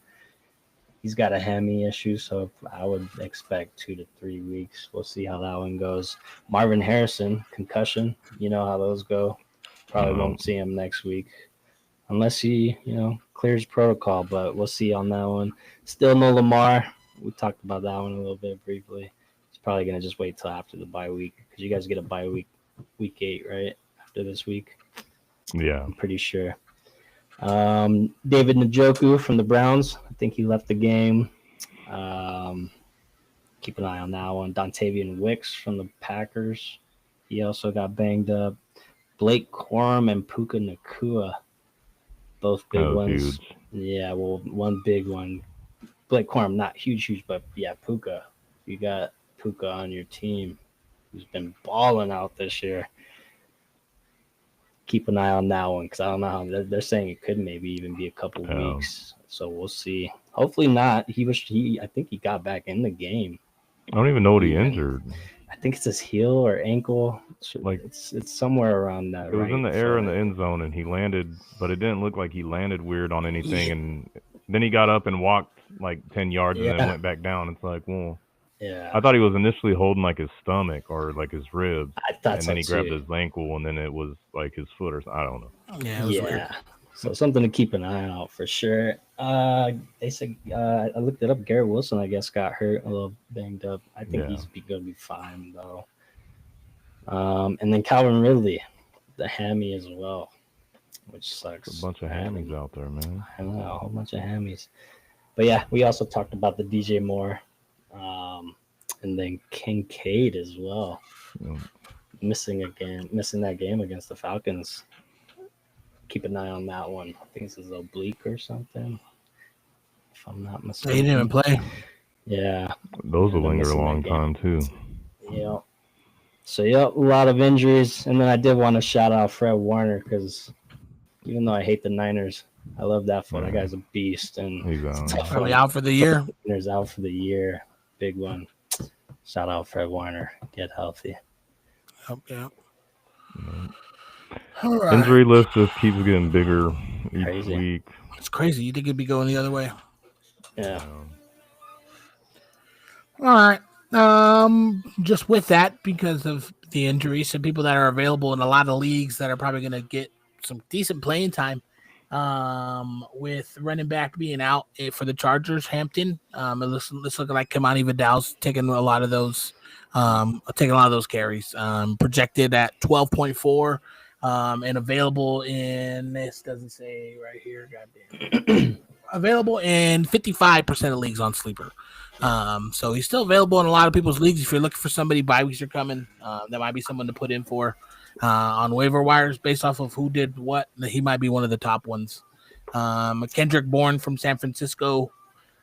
He's got a hammy issue, so I would expect 2 to 3 weeks. We'll see how that one goes. Marvin Harrison, concussion. You know how those go. Probably won't see him next week unless he, clears protocol, but we'll see on that one. Still no Lamar. We talked about that one a little bit briefly. He's probably going to just wait till after the bye week because you guys get a bye week 8, right? After this week. Yeah. I'm pretty sure. David Njoku from the Browns. I think he left the game. Keep an eye on that one. Dontavian Wicks from the Packers. He also got banged up. Blake Corum and Puka Nacua. Both big ones. Huge. Yeah, well, one big one. Blake Corum, not huge, but yeah, Puka. You got Puka on your team, who's been balling out this year. Keep an eye on that one because I don't know how they're saying it could maybe even be a couple weeks. So we'll see. Hopefully not. I think he got back in the game. I don't even know what he injured. I think it's his heel or ankle. Like it's somewhere around that. It was in the air in the end zone, and he landed, but it didn't look like he landed weird on anything. Yeah. And then he got up and walked like 10 yards and then went back down. It's like, well, yeah. I thought he was initially holding like his stomach or like his ribs, I thought and then he grabbed his ankle, and then it was like his foot or I don't know. Yeah, it was weird. So something to keep an eye out for sure. They said I looked it up. Garrett Wilson, I guess, got hurt, a little banged up. I think he's going to be fine though. And then Calvin Ridley, the hammy as well, which sucks. There's a bunch of hammies out there, man. I know, a whole bunch of hammies. But yeah, we also talked about the DJ Moore, and then Kincaid as well. Yeah. Missing that game against the Falcons. Keep an eye on that one. I think this is oblique or something, if I'm not mistaken. He didn't even play. Yeah. Those will linger a long time, too. Yeah. So, a lot of injuries. And then I did want to shout out Fred Warner because even though I hate the Niners, I love that foot. That guy's a beast. And he's probably out for the year. Niners out for the year. Big one. Shout out Fred Warner. Get healthy. Yeah. Right. Injury list just keeps getting bigger each week. It's crazy. You think it'd be going the other way? Yeah. All right. Just with that, because of the injuries, some people that are available in a lot of leagues that are probably going to get some decent playing time. With running back being out for the Chargers, Hampton. It's looking like Kamani Vidal's taking a lot of those carries. Projected at 12.4. And available in, this doesn't say right here, goddamn. Available in 55% of leagues on Sleeper. So he's still available in a lot of people's leagues. If you're looking for somebody, bye weeks are coming. That might be someone to put in for on waiver wires based off of who did what. He might be one of the top ones. Kendrick Bourne from San Francisco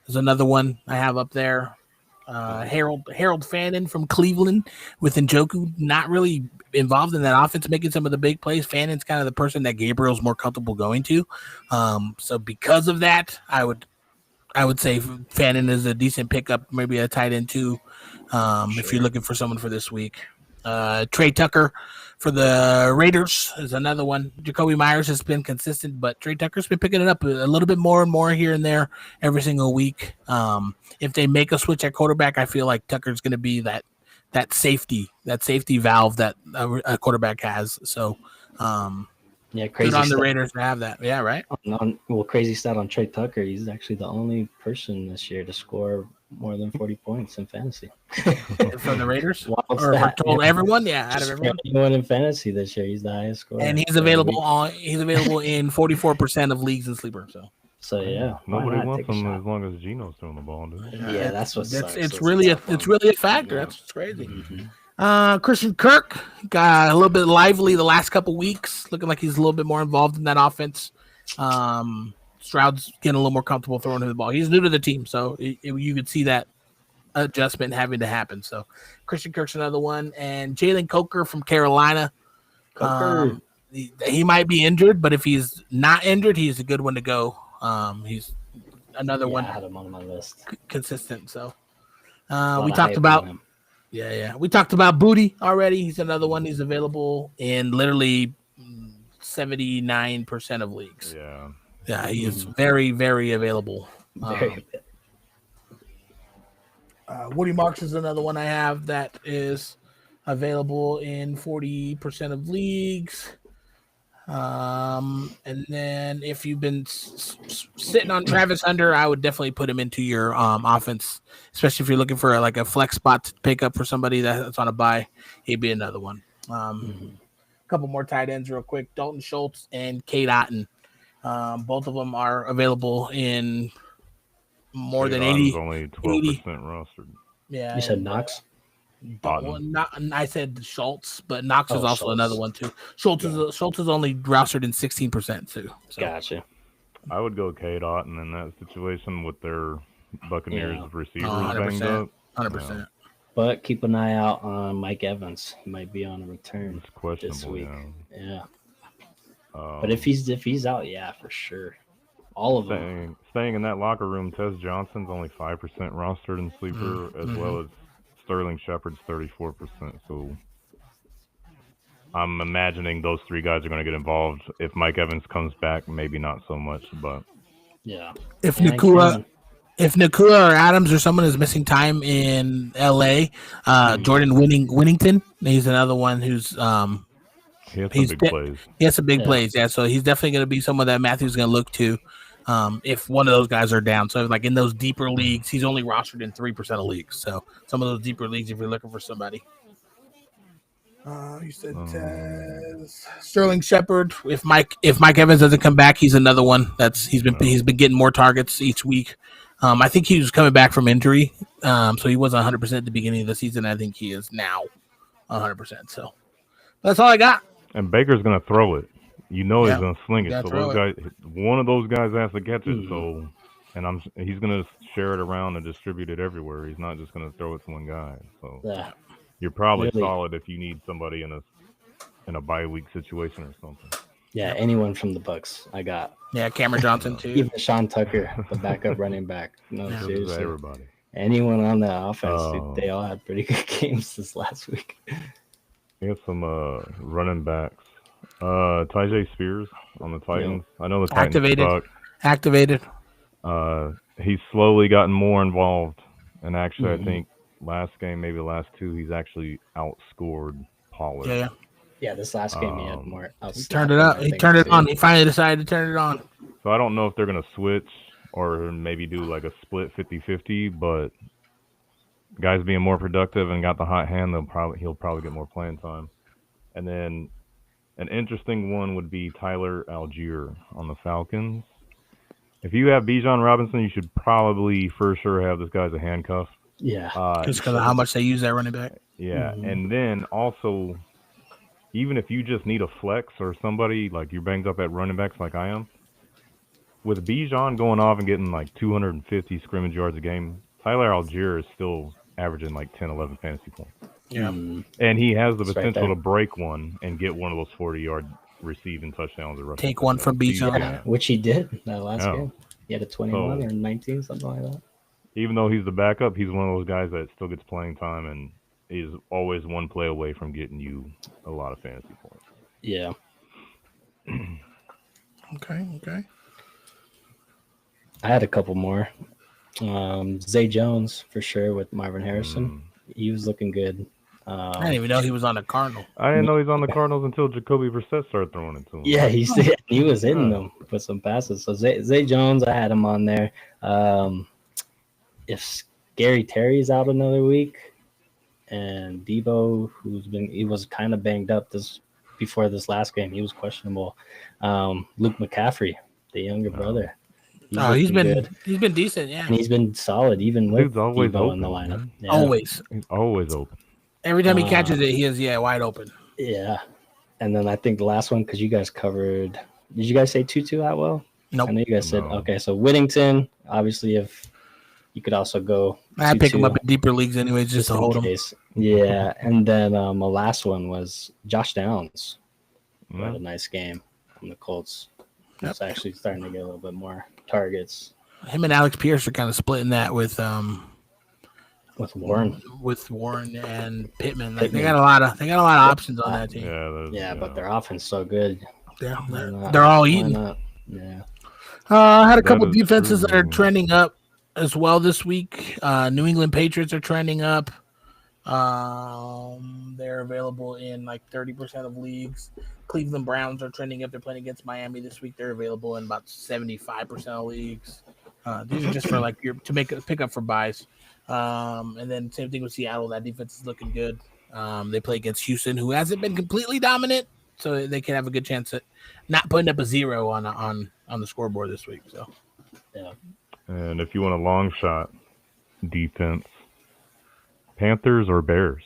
is another one I have up there. Harold Fannin from Cleveland with Njoku not really involved in that offense, making some of the big plays. Fannon's kind of the person that Gabriel's more comfortable going to. So because of that, I would say Fannin is a decent pickup, maybe a tight end too, if you're looking for someone for this week. Trey Tucker for the Raiders is another one. Jacoby Myers has been consistent, but Trey Tucker's been picking it up a little bit more and more here and there every single week. If they make a switch at quarterback, I feel like Tucker's going to be that safety valve that a quarterback has. So, crazy good on the Raiders to have that. Yeah, right. Crazy stat on Trey Tucker. He's actually the only person this year to score more than 40 points in fantasy. From the Raiders? Everyone? Yeah, out of everyone. Anyone in fantasy this year, he's the highest scorer. And he's available in 44% of leagues in Sleeper. So yeah, nobody wants him as long as Geno's throwing the ball, dude. Yeah, that's what sucks. It's really a factor. Yeah. That's what's crazy. Mm-hmm. Christian Kirk got a little bit lively the last couple weeks, looking like he's a little bit more involved in that offense. Stroud's getting a little more comfortable throwing him the ball. He's new to the team, so you could see that adjustment having to happen. So Christian Kirk's another one, and Jalen Coker from Carolina. he might be injured, but if he's not injured, he's a good one to go. He's another one I had him on my list. consistent. So A lot we of talked hype about on him. we talked about Booty already. He's another one. He's available in literally 79% of leagues. Yeah. He is very, very available. Very Woody Marks is another one I have that is available in 40% of leagues. And then if you've been sitting on Travis Hunter, I would definitely put him into your offense, especially if you're looking for like a flex spot to pick up for somebody that's on a bye. He'd be another one. A couple more tight ends real quick. Dalton Schultz and Kate Otten. Both of them are available in more than 80. Only 12% rostered. Yeah. You said Knox? I said Schultz, but Knox is also Schultz. another one too. Schultz is only rostered in 16% too. So. Gotcha. I would go Cade Otton in that situation with their Buccaneers receivers 100%. banged up. 100%. But keep an eye out on Mike Evans. He might be on a return It's questionable. this week. Yeah. But if he's out, for sure. All of them. Staying in that locker room, Tess Johnson's only 5% rostered in sleeper, as well as Sterling Shepard's 34%. So I'm imagining those three guys are going to get involved. If Mike Evans comes back, maybe not so much, but if Nakua or Adams or someone is missing time in LA, Jordan Winnington, he's another one who's he has some big plays. He has some big plays, so he's definitely going to be someone that Matthew's going to look to if one of those guys are down. So like in those deeper leagues, he's only rostered in 3% of leagues. So some of those deeper leagues, if you're looking for somebody. You said Sterling Shepard. If Mike Evans doesn't come back, he's another one he's been getting more targets each week. I think he was coming back from injury, so he wasn't 100% at the beginning of the season. I think he is now 100%. So that's all I got. And Baker's going to throw it. He's going to sling it. So throw those guys, one of those guys has to catch it. So, and he's going to share it around and distribute it everywhere. He's not just going to throw it to one guy. So you're probably solid if you need somebody in a bye week situation or something. Yeah, anyone from the Bucks, I got. Yeah, Cameron Johnson too. Even Sean Tucker, the backup running back. No, seriously. Everybody. Anyone on the offense, they all had pretty good games this last week. We have some running backs. Tyjae Spears on the Titans. I know the Titans activated. He's slowly gotten more involved, and actually, I think last game, maybe the last two, he's actually outscored Pollard. Yeah, this last game he had more. He turned it up. He turned it on. He finally decided to turn it on. So I don't know if they're gonna switch or maybe do like a split 50-50, but guys being more productive and got the hot hand, he'll probably get more playing time. And then an interesting one would be Tyler Algier on the Falcons. If you have Bijan Robinson, you should probably for sure have this guy as a handcuff. Yeah. Just because of how much they use that running back. Yeah. And then also, even if you just need a flex or somebody, like you're banged up at running backs like I am, with Bijan going off and getting like 250 scrimmage yards a game, Tyler Algier is still averaging like 10, 11 fantasy points. Yeah. And he has the potential to break one and get one of those 40-yard receiving touchdowns. Or take one from Bijan. Which he did that last game. He had a 21 or 19, something like that. Even though he's the backup, he's one of those guys that still gets playing time and is always one play away from getting you a lot of fantasy points. Yeah. Okay. I had a couple more. Zay Jones for sure with Marvin Harrison. He was looking good. I didn't even know he was on the Cardinal. I didn't know he was on the Cardinals until Jacoby Brissett started throwing it to him. Yeah, he was hitting them with some passes. So Zay Jones, I had him on there. If Gary Terry's out another week, and Debo, he was kind of banged up before this last game, he was questionable. Luke McCaffrey, the younger brother. He's been decent, yeah. And he's been solid even with always Debo open, in the lineup. Yeah. Always. He's always open. Every time he catches it, he is wide open. Yeah. And then I think the last one, because you guys covered, did you guys say Tutu Atwell? Nope. I know you guys said, okay, so Whittington, obviously if you could also go. I pick him up in deeper leagues anyways, just to hold him. Yeah. And then my last one was Josh Downs. Had a nice game from the Colts. Yep. It's actually starting to get a little bit more targets. Him and Alex Pierce are kind of splitting that with Warren. With Warren and Pittman. Like they got a lot of options on that team. Yeah, But their offense is so good. Yeah, Why not? they're all Why eating. not? Yeah. I had a That couple is defenses that are true. trending up as well this week. New England Patriots are trending up. They're available in like 30% of leagues. Cleveland Browns are trending up. They're playing against Miami this week. They're available in about 75% of leagues. These are just for like to make a pickup for buys. And then same thing with Seattle. That defense is looking good. They play against Houston, who hasn't been completely dominant, so they can have a good chance at not putting up a 0 on the scoreboard this week. So Yeah. And if you want a long shot defense, Panthers or Bears?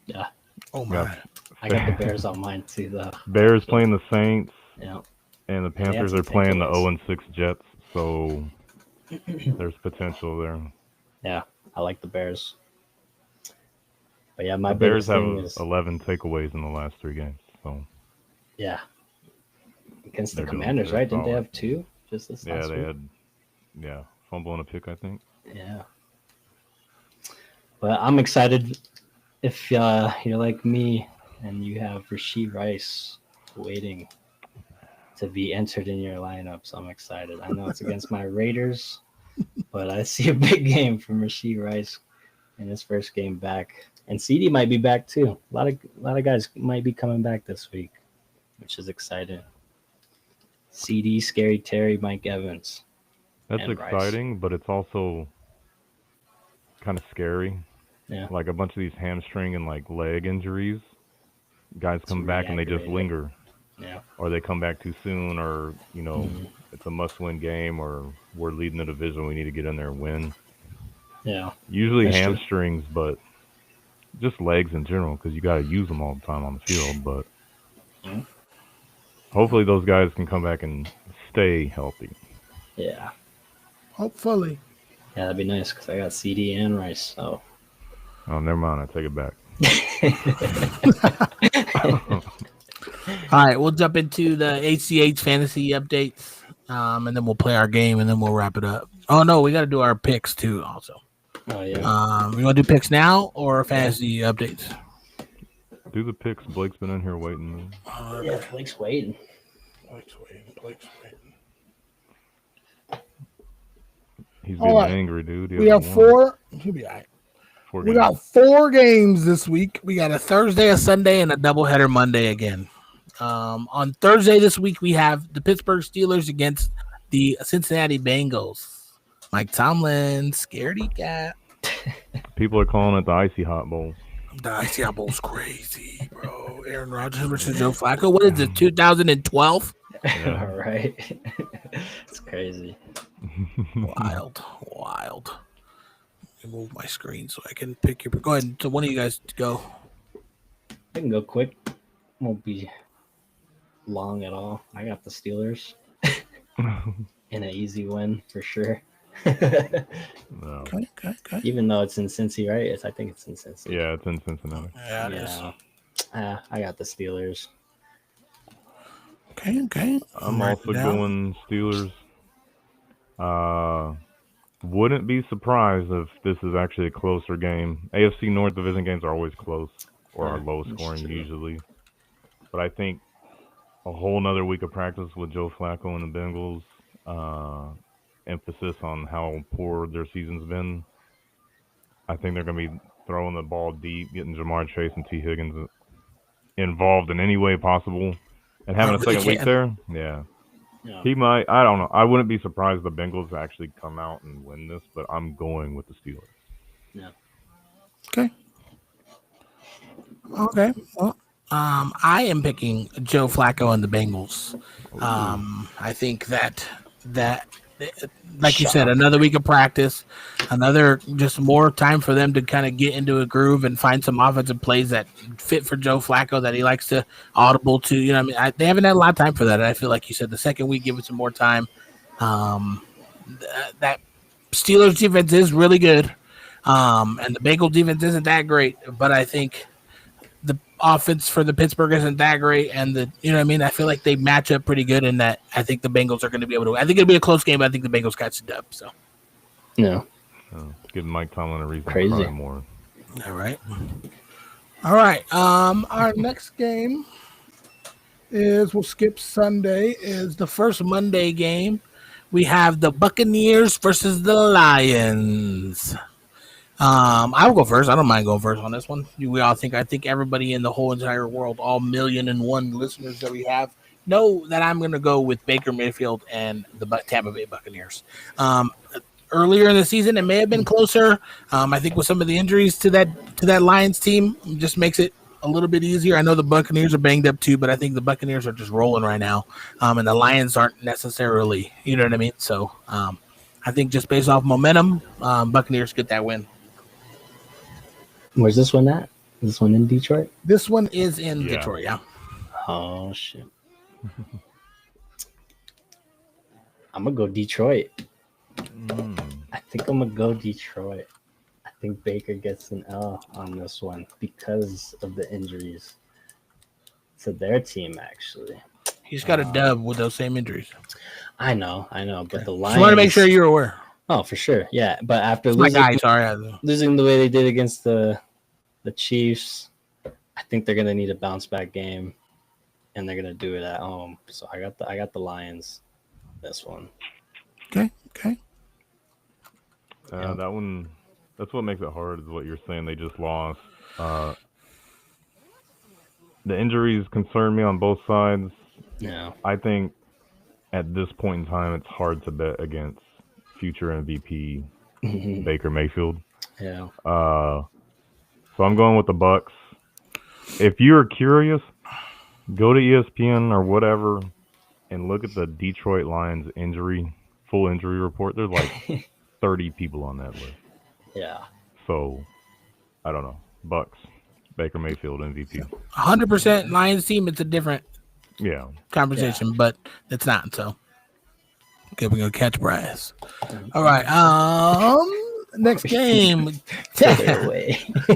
Yeah. oh my. I got the Bears on mine too, though. Bears playing the Saints, Yeah. and the They have Panthers some are playing the takeaways. 0-6 Jets, so there's potential there. Yeah. I like the Bears. But yeah, my The Bears biggest have thing is 11 takeaways in the last 3 games, so yeah. Against the They're doing Commanders, pretty right? Didn't they solid. have 2 just this yeah, last they week? had fumble and a pick, I think. Yeah. But I'm excited if you're like me and you have Rashee Rice waiting to be entered in your lineup. So I'm excited. I know it's against my Raiders, but I see a big game from Rashee Rice in his first game back. And CD might be back too. A lot of guys might be coming back this week, which is exciting. CD, Scary Terry, Mike Evans. That's And Rice. exciting, but it's also kind of scary. Yeah. Like a bunch of these hamstring and like leg injuries, guys come back and they just re-aggravated. linger, Yeah. or they come back too soon, or Mm-hmm. it's a must-win game, or we're leading the division, we need to get in there and win. Yeah. Usually That's true. hamstrings, but just legs in general, because you got to use them all the time on the field. But Mhm. hopefully those guys can come back and stay healthy. Yeah. Hopefully. Yeah, that'd be nice because I got CD and Rice. So Oh, never mind, I take it back. All right, we'll jump into the HCH fantasy updates, and then we'll play our game, and then we'll wrap it up. Oh no, we got to do our picks too. Also, oh yeah. we want to do picks now or fantasy updates? Do the picks. Blake's been in here waiting. Yeah, Blake's waiting. Blake's waiting. He's All getting right. angry, dude. He We have hasn't won. 4. He'll be all right. 4 We games. got 4 games this week. We got a Thursday, a Sunday, and a doubleheader Monday again. On Thursday this week, we have the Pittsburgh Steelers against the Cincinnati Bengals. Mike Tomlin, scaredy cat. People are calling it the Icy Hot Bowl. The Icy Hot Bowl's crazy, bro. Aaron Rodgers versus Joe Flacco. What is it, 2012? Yeah. All right. It's crazy. Wild. Let me move my screen so I can pick your. Go ahead. So one of you guys go. I can go quick. Won't be long at all. I got the Steelers in an easy win for sure. No. Okay. Even though it's in Cincy, right? I think it's in Cincy. Yeah, it's in Cincinnati. Yeah, it is. I got the Steelers. Okay. I'm Mark also it down. going Steelers. Wouldn't be surprised if this is actually a closer game. AFC North division games are always close or are Yeah, low that's scoring true. usually. But I think a whole nother week of practice with Joe Flacco and the Bengals, emphasis on how poor their season's been. I think they're going to be throwing the ball deep, getting Jamar Chase and T. Higgins involved in any way possible, and having a Really second week can. there. Yeah. Yeah. He might. I don't know. I wouldn't be surprised if the Bengals actually come out and win this, but I'm going with the Steelers. Okay. Well, I am picking Joe Flacco and the Bengals. I think that like you said, another week of practice, another just more time for them to kind of get into a groove and find some offensive plays that fit for Joe Flacco that he likes to audible to. You know, what I mean, they haven't had a lot of time for that. And I feel like you said the second week, give it some more time. That Steelers defense is really good, and the Bengals defense isn't that great, but I think the offense for the Pittsburgh isn't that great, and you know what I mean. I feel like they match up pretty good in that. I think the Bengals are going to be able to. I think it'll be a close game. But I think the Bengals catch the dub. So Yeah. Give Mike Tomlin a reason Crazy. to cry more. all right. Our next game we'll skip Sunday. Is the first Monday game. We have the Buccaneers versus the Lions. I will go first. I don't mind going first on this one. I think everybody in the whole entire world, all 1,000,001 listeners that we have, know that I'm going to go with Baker Mayfield and the Tampa Bay Buccaneers. Earlier in the season, it may have been closer. I think with some of the injuries to that Lions team, it just makes it a little bit easier. I know the Buccaneers are banged up too, but I think the Buccaneers are just rolling right now, and the Lions aren't necessarily. You know what I mean? So I think just based off momentum, Buccaneers get that win. Where's this one at? Is this one in Detroit? This one is in Detroit, yeah. Oh, shit. I'm going to go Detroit. I think I'm going to go Detroit. I think Baker gets an L on this one because of the injuries to their team, actually. He's got a dub with those same injuries. I know. But the Lions... Just want to make sure you're aware. Oh, for sure. Yeah, but after losing the way they did against the Chiefs, I think they're gonna need a bounce back game, and they're gonna do it at home. So I got the Lions. This one. Okay. That one. That's what makes it hard. Is what you're saying. They just lost. The injuries concern me on both sides. Yeah. I think at this point in time, it's hard to bet against future MVP Baker Mayfield. Yeah. So I'm going with the Bucks. If you're curious, go to ESPN or whatever and look at the Detroit Lions full injury report. There's like 30 people on that list. Yeah. So I don't know. Bucks, Baker Mayfield MVP. 100% Lions team. It's a different conversation, Yeah. but it's not. So okay, we're gonna catch Bryce. All right. Next game.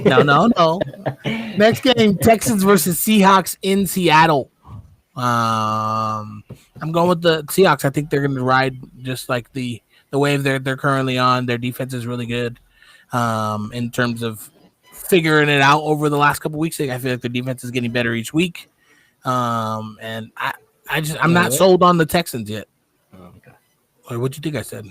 No. Next game, Texans versus Seahawks in Seattle. I'm going with the Seahawks. I think they're going to ride just like the wave they're currently on. Their defense is really good in terms of figuring it out over the last couple weeks. I feel like the defense is getting better each week. And I'm not sold on the Texans yet. Oh, okay. Or what'd you think I said?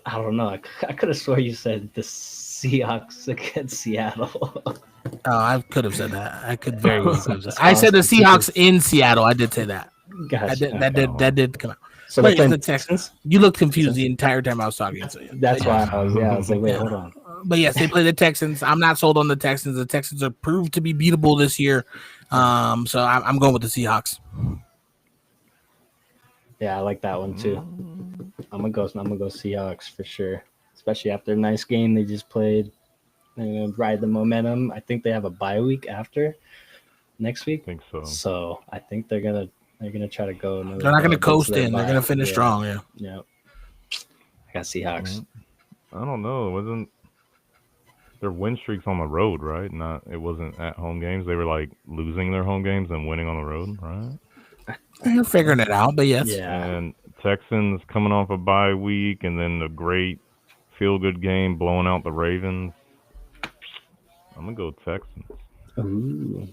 I don't know. I could have swore you said the Seahawks against Seattle. Oh, I could have said that. I could very well have said. I said the Seahawks in Seattle. I did say that. Gotcha. That did come out. So wait, they're the Texans. You looked confused the entire time I was talking. So that's why I was like, wait, hold on. But yes, they play the Texans. I'm not sold on the Texans. The Texans are proved to be beatable this year. So I'm going with the Seahawks. Yeah, I like that one too. I'm gonna go Seahawks for sure. Especially after a nice game they just played. They're gonna ride the momentum. I think they have a bye week after next week. I think so. So I think they're gonna try to go. They're not gonna coast in. They're gonna finish strong. Yeah. Yeah. I got Seahawks. I don't know. It wasn't their win streaks on the road, right? It wasn't at home games. They were like losing their home games and winning on the road, right? You're figuring it out, but yes. Yeah. And Texans coming off a bye week and then a great feel-good game blowing out the Ravens. I'm going to go Texans. Ooh.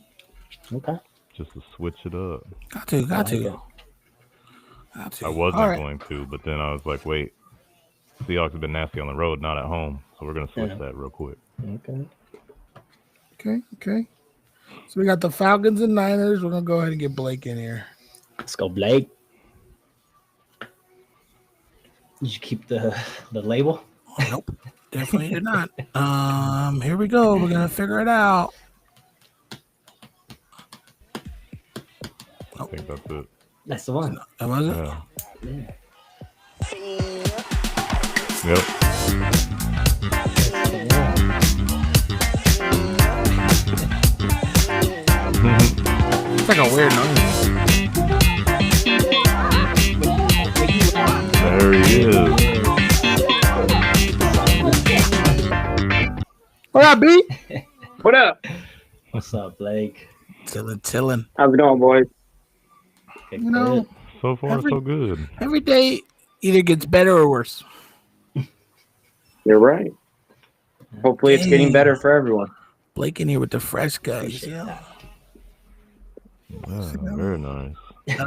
Okay. Just to switch it up. Got to. I wasn't going to, but then I was like, wait, Seahawks have been nasty on the road, not at home. So we're going to switch that real quick. Okay. So we got the Falcons and Niners. We're going to go ahead and get Blake in here. Let's go, Blake. Did you keep the label? Oh, nope. Definitely did not. Here we go. We're going to figure it out. I think that's it. That's the one. That was it? Yeah. Yep. It's like a weird noise. There he is. What up, B? What up? What's up, Blake? Chilling. How's it going, boys? Good, You know, good. So far, so good. every day either gets better or worse. You're right. Hopefully, it's getting Dang. better for everyone. Blake in here with the fresh guys. Appreciate Yeah. that. Yeah, very nice.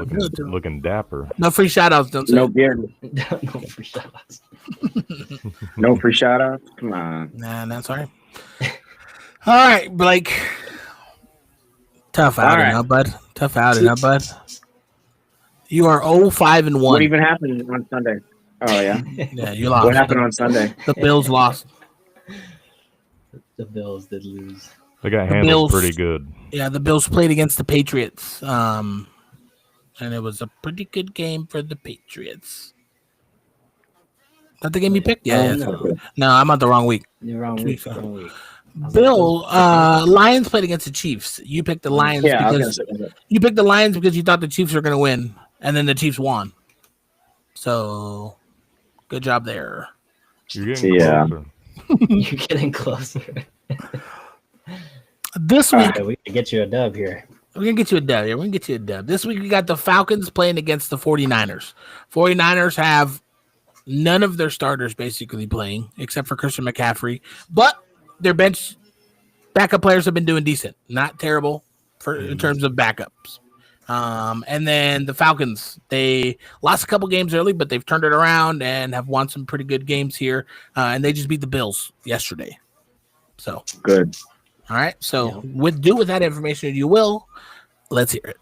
Good. Looking dapper. No free shout outs, don't say. No beard. No free shout-outs. No free shout outs. Come on. Nah, that's all right. All right, Blake. Tough outing, right. huh, bud? Tough outing, huh, bud? You are 0-5-1. What even happened on Sunday? Oh, yeah. Yeah, you lost. What happened on Sunday? The Bills lost. The Bills did lose. They got The handled Bills- pretty good. Yeah, the Bills played against the Patriots. And it was a pretty good game for the Patriots. That the game you picked? Yeah. No, No, I'm on the wrong week. you're wrong week. Wrong week. Bill, Lions played against the Chiefs. You picked the Lions Yeah, I was because going to say. you picked the Lions because you thought the Chiefs were going to win, and then the Chiefs won. So, good job there. You're getting Yeah. closer. You're getting closer. This week, Okay, we can get you a dub here. we're going to get you a dub. Yeah, we're going to get you a dub. This week, we got the Falcons playing against the 49ers. 49ers have none of their starters basically playing except for Christian McCaffrey, but their bench backup players have been doing decent, not terrible in terms of backups. And then the Falcons, they lost a couple games early, but they've turned it around and have won some pretty good games here. And they just beat the Bills yesterday. So, Good. all right. So, with that information, if you will, let's hear it.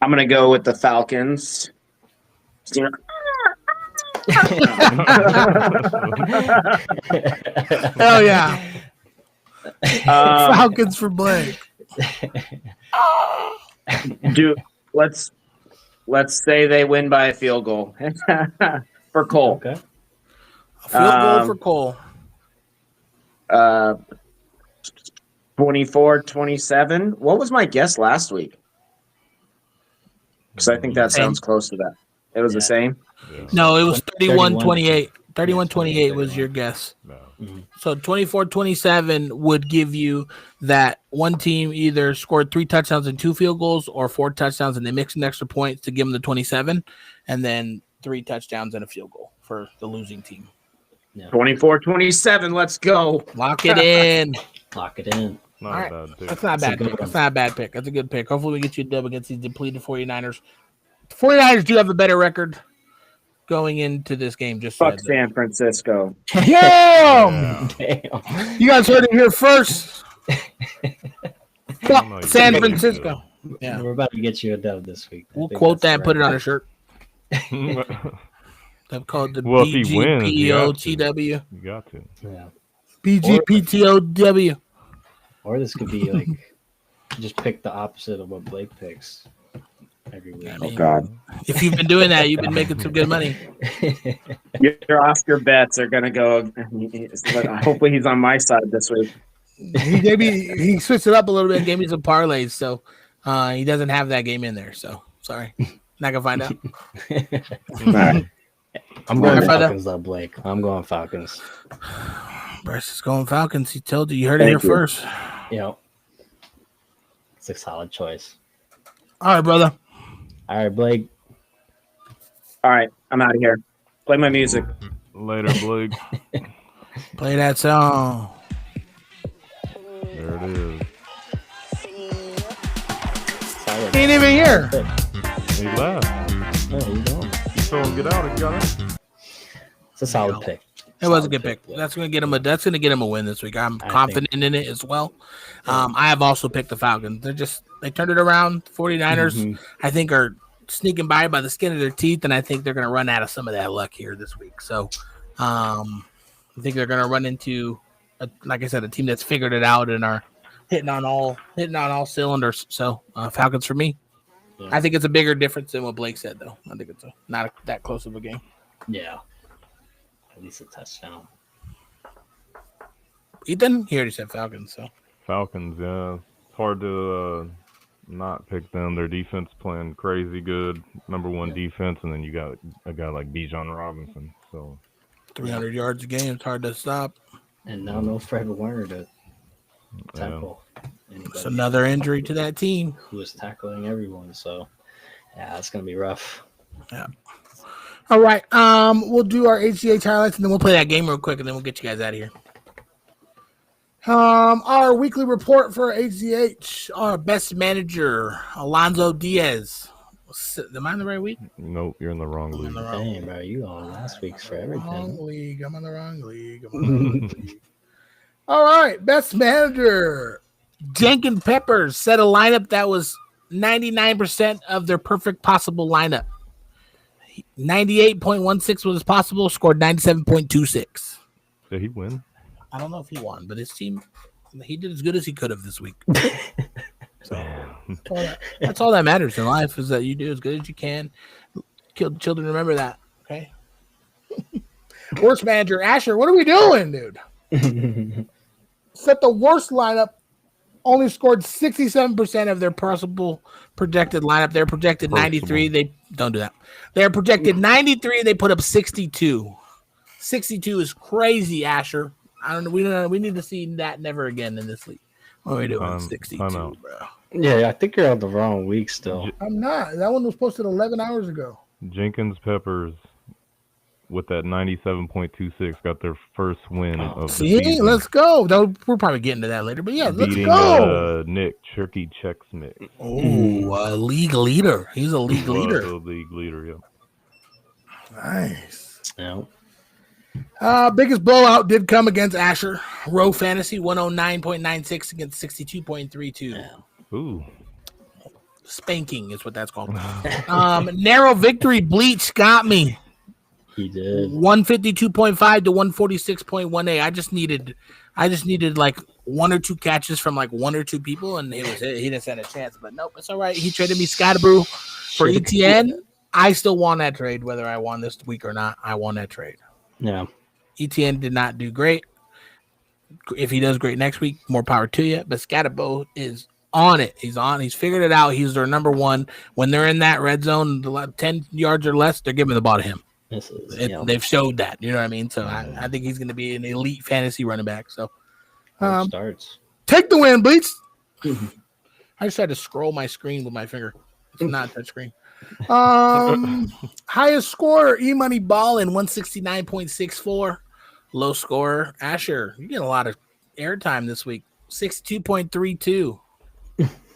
I'm going to go with the Falcons. Hell yeah. Um, Falcons for Blake. let's say they win by a field goal for Cole. Okay. A field goal for Cole. 24-27. What was my guess last week? Because I think that sounds close to that. It was the same. Yeah. No, it was 31-28. 31. 31-28 was your guess. No. So 24-27 would give you that one team either scored 3 touchdowns and 2 field goals or 4 touchdowns and they mixed in extra points to give them the 27, and then 3 touchdowns and a field goal for the losing team. 24-27. Let's go. Lock it in. Lock it in. Not All right. a bad pick. That's not a That's a bad good pick. one. That's not a bad pick. That's a good pick. Hopefully we get you a dub against these depleted 49ers. The 49ers do have a better record going into this game. Just Fuck said San Francisco. Damn! Yeah. Damn. You guys heard it here first. don't know. Fuck San You can Francisco. Yeah. We're about to get you a dub this week. I We'll think quote that's that and put it right. on a shirt. You They've called the Well, if he wins, you have to. BGPOTW. got to. Yeah. BGPTOW. Or this could be like just pick the opposite of what Blake picks every week. I mean, God. if you've been doing that, you've been making some good money. Your Oscar bets are going to go. Hopefully he's on my side this week. He switched it up a little bit and gave me some parlays, so he doesn't have that game in there. So sorry, not gonna find out. All right. I'm going Alright, brother. Falcons though, Blake. I'm going Falcons. Bryce is going Falcons. He told you. You heard it here Thank you. first. You know, it's a solid choice. All right, brother. All right, Blake. All right. I'm out of here. Play my music. Later, Blake. Play that song. There it is. Solid. He ain't even here. He left. Oh, you don't. You saw him get out. He got it. It's a solid pick. It was a Solid good pick. yeah. That's gonna get him a win this week. I'm I confident in it as well. I have also picked the Falcons. They turned it around. 49ers, Mhm. I think, are sneaking by the skin of their teeth, and I think they're gonna run out of some of that luck here this week. So I think they're gonna run into like I said, a team that's figured it out and are hitting on all cylinders. So Falcons for me. Yeah. I think it's a bigger difference than what Blake said, though. I think it's not that close of a game. Yeah. At least a touchdown. Ethan, he already said Falcons, so Falcons, yeah. It's hard to not pick them. Their defense playing crazy good. Number one defense, and then you got a guy like Bijan Robinson. So 300 yards a game. It's hard to stop. And now no Fred Warner to yeah. tackle It's another injury to that team. Who is tackling everyone. So, yeah, it's going to be rough. Yeah. All right. We'll do our HGH highlights, and then we'll play that game real quick, and then we'll get you guys out of here. Our weekly report for HGH, our best manager, Alonso Diaz. Am I in the right week? Nope, you're in the wrong league. Dang, bro, you on last week's for everything. I'm on the wrong league. All right, best manager. Jenkins Peppers set a lineup that was 99% of their perfect possible lineup. 98.16 was possible, scored 97.26. Did he win? I don't know if he won, but his team, he did as good as he could have this week. So that's all that matters in life, is that you do as good as you can. Children, remember that, okay? Worst manager, Asher, what are we doing, dude? Set the worst lineup, only scored 67% of their possible projected lineup. They're projected 93. They don't do that. They're projected 93. They put up 62. 62 is crazy, Asher. I don't know. We need to see that never again in this league. What are we doing? 62, bro. Yeah, I think you're on the wrong week still. I'm not. That one was posted 11 hours ago. Jenkins Peppers with that 97.26 got their first win of the season. Let's go. We're probably getting to that later, but yeah, let's Beating, go. Nick Turkey checks Nick. Oh, a league leader. He's a league leader. A league leader, yeah. Nice. Yeah. Biggest blowout did come against Asher. Row Fantasy 109.96 against 62.32. Yeah. Ooh. Spanking is what that's called. Narrow victory. Bleach got me. He did. 152.5 to 146.18. I just needed like one or two catches from like one or two people, and it was it. He didn't stand a chance. But nope, it's all right. He traded me Scottabrew for ETN. I still won that trade, whether I won this week or not. I won that trade. Yeah. ETN did not do great. If he does great next week, more power to you. But Scottabrew is on it. He's on. He's figured it out. He's their number one. When they're in that red zone, 10 yards or less, they're giving the ball to him. They've showed that. You know what I mean? So I think he's going to be an elite fantasy running back. So starts. Take the win, Bleach. I just tried to scroll my screen with my finger. It's not a touch screen. Highest scorer, E-Money Ballin 169.64. Low scorer, Asher. You're getting a lot of airtime this week. 62.32.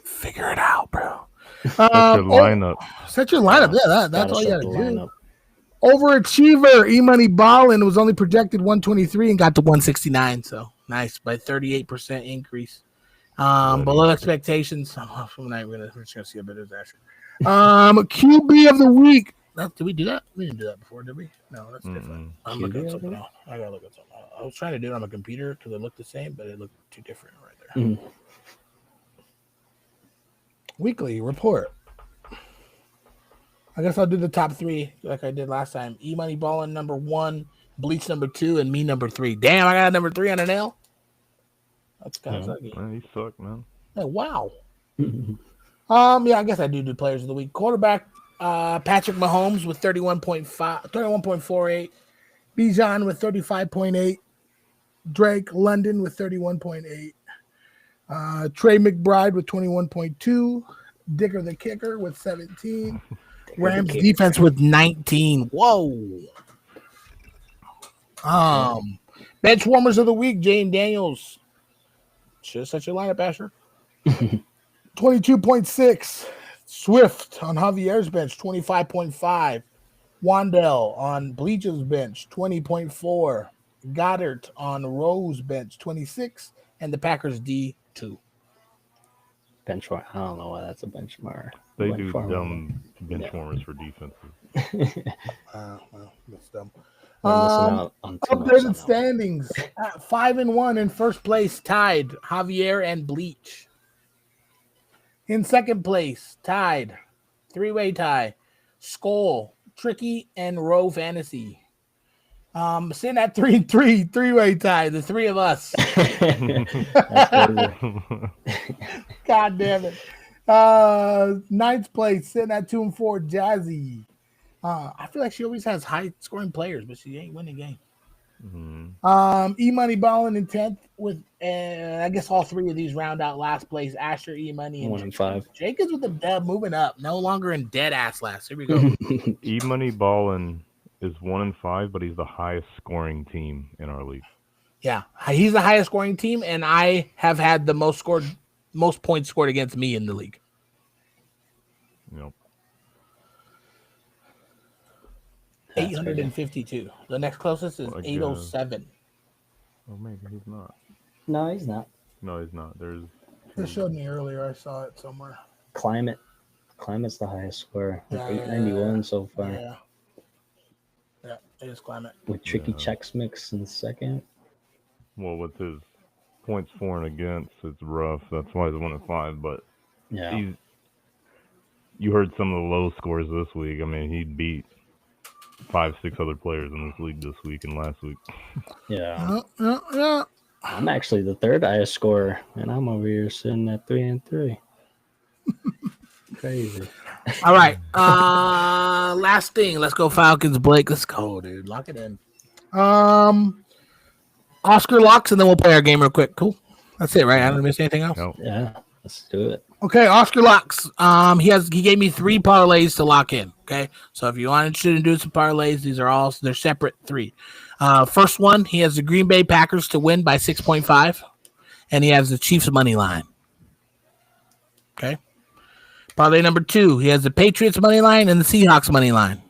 Figure it out, bro. Set your lineup. Set your lineup. Yeah, that's all you got to do. Overachiever, E-Money Ballin was only projected 123 and got to 169. So nice, by 38% increase. Below expectations. We're just gonna see how bit is Asher. QB of the week. Did we do that? We didn't do that before, did we? No, that's different. I'm looking at something else. I gotta look at something else. I was trying to do it on my computer because it looked the same, but it looked too different right there. Mm-hmm. Weekly report. I guess I'll do the top three like I did last time. E-Money Ballin number 1, Bleach number 2, and me number 3. Damn, I got number 3 on an L. That's kind of sucky. Man, you suck, man. Hey, wow. Yeah, I guess I do players of the week. Quarterback, Patrick Mahomes with 31.48. Bijan with 35.8. Drake London with 31.8. Trey McBride with 21.2. Dicker the kicker with 17. Rams defense with 19. Whoa. Bench warmers of the week, Jane Daniels. Should have set your lineup, Asher. 22.6. Swift on Javier's bench, 25.5. Wandell on Bleach's bench, 20.4. Goddard on Rowe's bench, 26. And the Packers D2. Benchmark. I don't know why that's a benchmark. They do dumb bench warmers for defenses. Well, that's dumb. Updated standings. 5-1 in first place, tied Javier and Bleach. In second place, tied, 3-way tie, Skull, Tricky, and Row Fantasy. Sitting at 3-3, 3-way tie, the three of us. God damn it. Ninth place, sitting at 2-4, Jazzy. I feel like she always has high scoring players, but she ain't winning game. E Money balling in 10th with, I guess all three of these round out last place. Asher, E Money, and 1 and 5. Jacobs with the dub moving up. No longer in dead ass last. Here we go. E Money Ballin is 1 and 5, but he's the highest scoring team in our league. Yeah, he's the highest scoring team, and I have had the most points scored against me in the league. Yep. 852. The next closest is 807. Oh, maybe he's not. No, he's not. No, he's not. There's. It showed me earlier. I saw it somewhere. Climate's the highest score. Yeah, 891 so far. Yeah, it is Climate. With Tricky Checks Mix in second. Well, with his points for and against, it's rough. That's why he's 1 and 5. But Yeah. You heard some of the low scores this week. I mean, he beat 5-6 other players in this league this week and last week. Yeah. Yeah. I'm actually the third highest scorer, and I'm over here sitting at 3 and 3. Crazy. All right. Last thing. Let's go Falcons. Blake, let's go, dude. Lock it in. Oscar locks, and then we'll play our game real quick. Cool. That's it, right? I didn't miss anything else. No. Yeah, let's do it. Okay, Oscar locks. He gave me 3 parlays to lock in. Okay, so if you are interested in doing some parlays, they're separate 3. First one, he has the Green Bay Packers to win by 6.5, and he has the Chiefs money line. Okay. Parlay number 2, he has the Patriots money line and the Seahawks money line.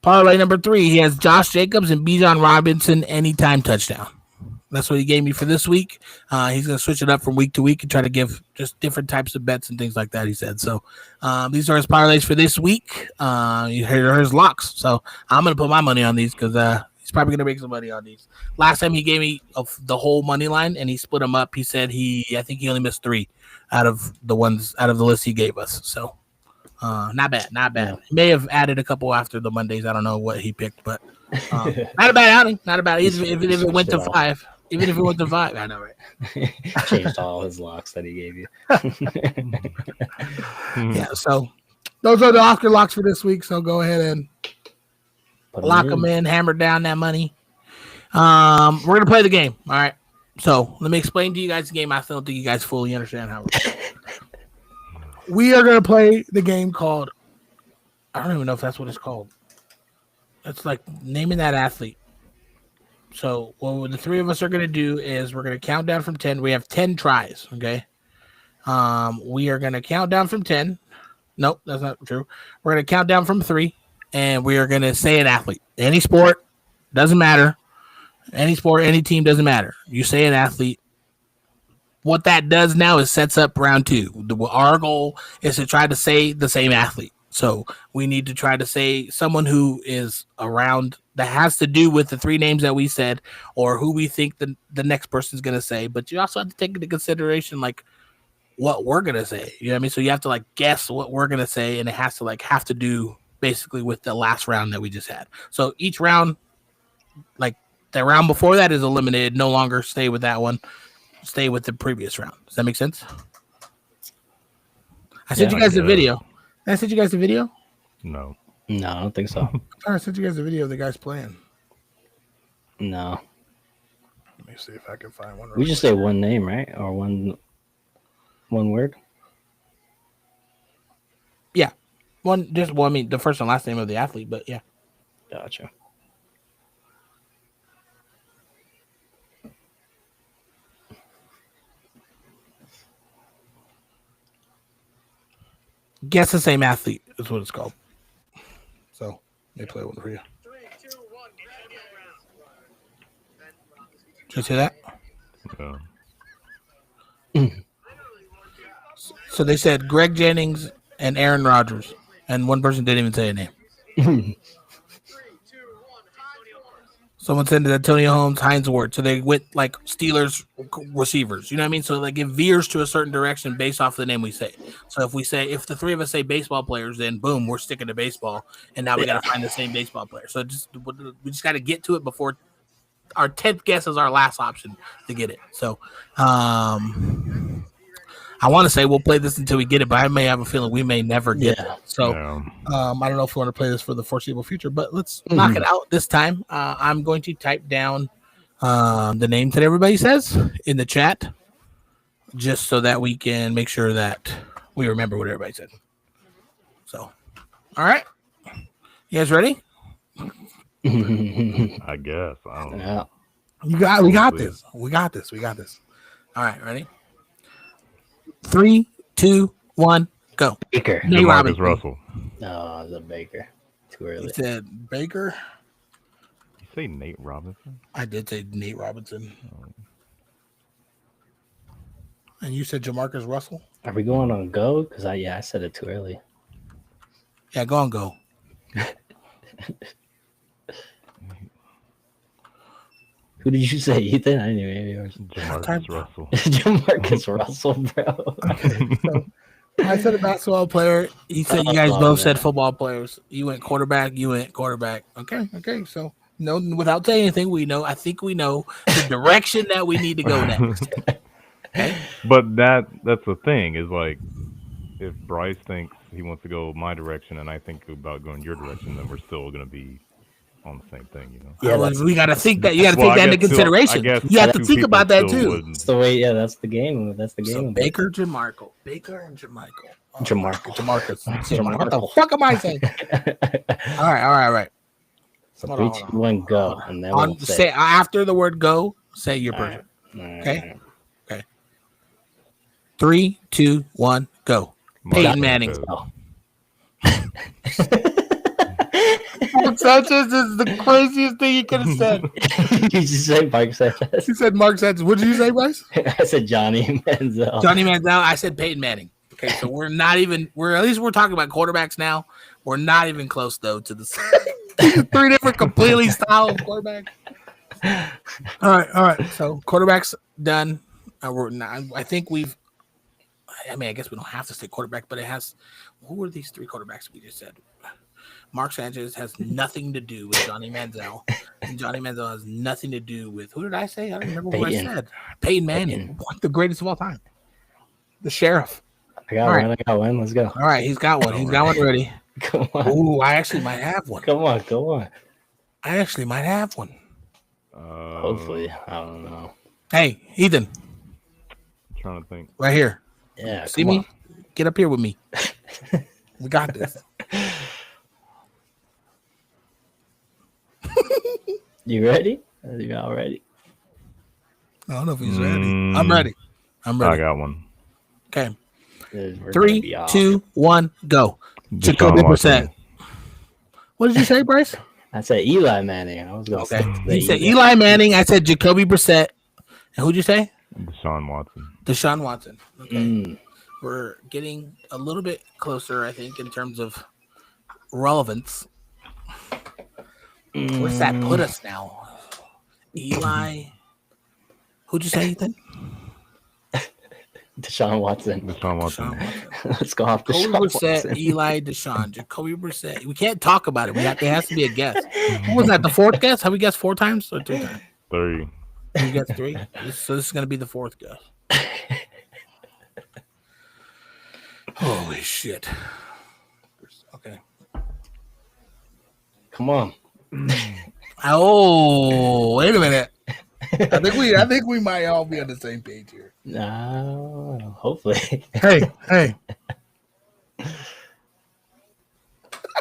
Parlay number 3, he has Josh Jacobs and Bijan Robinson anytime touchdown. That's what he gave me for this week. He's going to switch it up from week to week and try to give just different types of bets and things like that, he said. So these are his parlays for this week. You heard his locks. So I'm going to put my money on these because he's probably going to make some money on these. Last time he gave me the whole money line and he split them up. He said I think he only missed 3 out of the list he gave us. So not bad. He may have added a couple after the Mondays. I don't know what he picked, but not a bad outing. Not a bad. Even if it went to 5. Even if it went to 5, I know, right? Changed all his locks that he gave you. Yeah, so those are the Oscar locks for this week. So go ahead and lock them in, hammer down that money. We're going to play the game. All right. So let me explain to you guys the game. I still don't think you guys fully understand how it works. We are going to play the game called, I don't even know if that's what it's called. It's like naming that athlete. So what the 3 of us are going to do is we're going to count down from 10. We have 10 tries, okay? We are going to count down from 10. Nope, that's not true. We're going to count down from 3, and we are going to say an athlete. Any sport, doesn't matter. Any sport, any team, doesn't matter. You say an athlete. What that does now is sets up round 2. Our goal is to try to say the same athlete. So we need to try to say someone who is around that has to do with the 3 names that we said or who we think the next person is going to say. But you also have to take into consideration like what we're going to say. You know what I mean? So you have to like guess what we're going to say, and it has to have to do basically with the last round that we just had. So each round, like the round before that is eliminated. No longer stay with that one. Stay with the previous round. Does that make sense? I sent you guys the video. Did I send you guys the video? No. No, I don't think so. I sent you guys the video of the guys playing. No. Let me see if I can find one. We just say one name, right? Or one word? Yeah. I mean, the first and last name of the athlete, but yeah. Gotcha. Guess the same athlete is what it's called. So let me play one for you. 3, 2, 1, Did you see that? Yeah. So they said Greg Jennings and Aaron Rodgers, and one person didn't even say a name. Someone said Antonio Holmes, Hines Ward. So they went like Steelers receivers. You know what I mean? So like it veers to a certain direction based off the name we say. So if the 3 of us say baseball players, then boom, we're sticking to baseball. And now we got to find the same baseball player. So we just got to get to it before our 10th guess is our last option to get it. So, all I want to say we'll play this until we get it, but I may have a feeling we may never get it. So Yeah. I don't know if we want to play this for the foreseeable future, but let's knock it out this time. I'm going to type down the names that everybody says in the chat, just so that we can make sure that we remember what everybody said. So, all right, you guys ready? I guess. I don't know. Yeah. We got this. We got this. All right, ready? 3, 2, 1, go. Baker. Nate DeMarcus Robinson. Russell. No, the Baker. Too He early. said Baker. You say Nate Robinson? I did say Nate Robinson. And you said Jamarcus Russell? Are we going on go? Because I said it too early. Yeah, go on, go. Who did you say, Ethan? I didn't even hear yours. Jamarcus Russell. Jamarcus Russell, bro. I said a basketball player. He said you guys both said football players. You went quarterback. You went quarterback. Okay. So no, without saying anything, we know. I think we know the direction that we need to go next. But that's the thing is like, if Bryce thinks he wants to go my direction and I think about going your direction, then we're still going to be on the same thing, you know. Yeah, we got to think that. You got to Well, take I that into guess two- consideration. I guess You have to two think people about that still too. wouldn't- That's the way. Yeah, that's the game. That's the So game. Baker, Jamarco. Baker and Jamarco. Oh, Jamarco. Jamarcus. What the fuck am I saying? All right. So Hold on, 3, hold 2, 1, go, and then On we'll say after the word go, say your All person. right. Okay. 3, 2, 1, go. Peyton Manning. Oh. Mark Sanchez is the craziest thing you could have said. You just say Mark Sanchez. He said Mark Sanchez. What did you say, Bryce? I said Johnny Manziel. Johnny Manziel. I said Peyton Manning. Okay, so we're at least we're talking about quarterbacks now. We're not even close though to the 3 different completely style of quarterbacks. All right. So quarterbacks done. We're not, I think we've. I mean, I guess we don't have to say quarterback, but it has. Who were these 3 quarterbacks we just said? Mark Sanchez has nothing to do with Johnny Manziel, and Johnny Manziel has nothing to do with who did I say? I don't remember what I said. Peyton Manning, one the greatest of all time, the sheriff. I got one. Let's go. All right, he's got one. He's got one ready. Come on. Ooh, I actually might have one. Come on. I actually might have one. Hopefully. I don't know. Hey, Ethan, Trying to think. right here. Yeah. See come me? on. Get up here with me. We got this. You ready? Are you all ready? I don't know if he's ready. I'm ready. I got one. Okay. We're gonna 3, be off. 2, 1, go. Jacoby Brissett. What did you say, Bryce? I said Eli Manning. I was going to Okay. say He said Eli Manning. I said Jacoby Brissett. And who'd you say? Deshaun Watson. Deshaun Watson. Okay. Mm. We're getting a little bit closer, I think, in terms of relevance. Where's that put us now? Eli. Who'd you say, Ethan? Deshaun Watson. Deshaun Watson. Deshaun Watson. Let's go off Jacoby Deshaun Brissett, Watson. Eli, Deshaun, Jacoby Brissett. We can't talk about it. There has to be a guess. What was that? The 4th guess? Have we guessed 4 times or 2 times? 3. You guessed 3. So this is going to be the 4th guess. Holy shit. Okay. Come on. Oh, wait a minute. I think we might all be on the same page here. No, hopefully. Hey.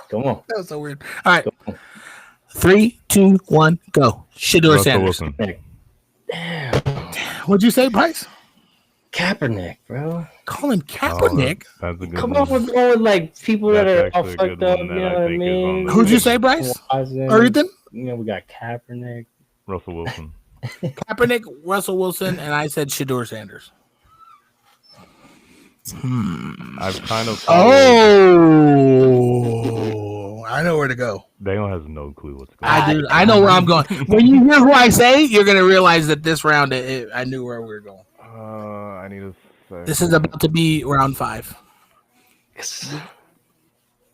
Come on. That was so weird. All right. 3, 2, 1, go. Shador Russell Sanders. Wilson. Damn. What'd you say, Bryce? Kaepernick, bro. Call him Kaepernick. That's a good Come one. on, we're going like people that That's are all actually a fucked good up. one You that know I what I think is on mean? the- Who'd you say, Bryce? Or Ethan? You know, we got Kaepernick. Russell Wilson. Kaepernick, Russell Wilson, and I said Shador Sanders. I've kind of. Oh, I know where to go. Daniel has no clue what's going on. I do. I know where I'm going. When you hear who I say, you're gonna realize that this round, I knew where we were going. I need to say. This is about to be round 5.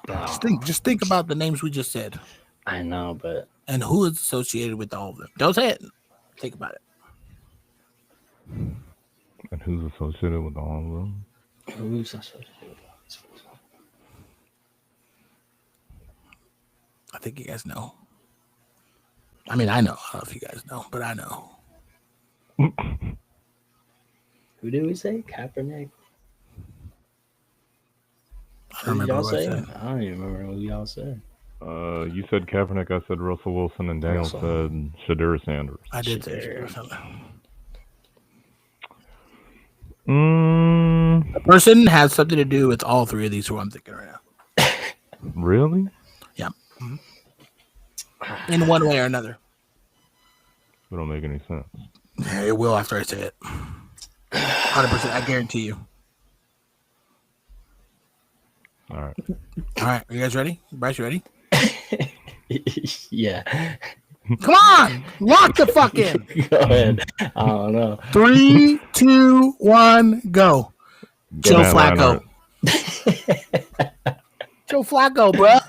Oh, Just think about the names we just said I know, but and who is associated with all of them. Don't say it. Think about it. And who's associated with all of them? Who's not supposed to do it? I think you guys know. I mean, I know. I don't know if you guys know, but I know. Who did we say? Kaepernick? I don't remember what I said. I don't even remember what y'all said. You said Kaepernick, I said Russell Wilson, and Daniel Russell. said Shadur Sanders. I did say Shadur. something. Mm, The person has something to do with all three of these who I'm thinking right now. really? Yeah. In one way or another. It don't make any sense. Yeah, it will after I say it. 100%. I guarantee you. All right. All right. Are you guys ready? Bryce, you ready? Yeah. Come on. Lock the fuck in. Go ahead. I don't know. 3, 2, 1, go. Joe Matt Flacco. Joe Flacco, bruh.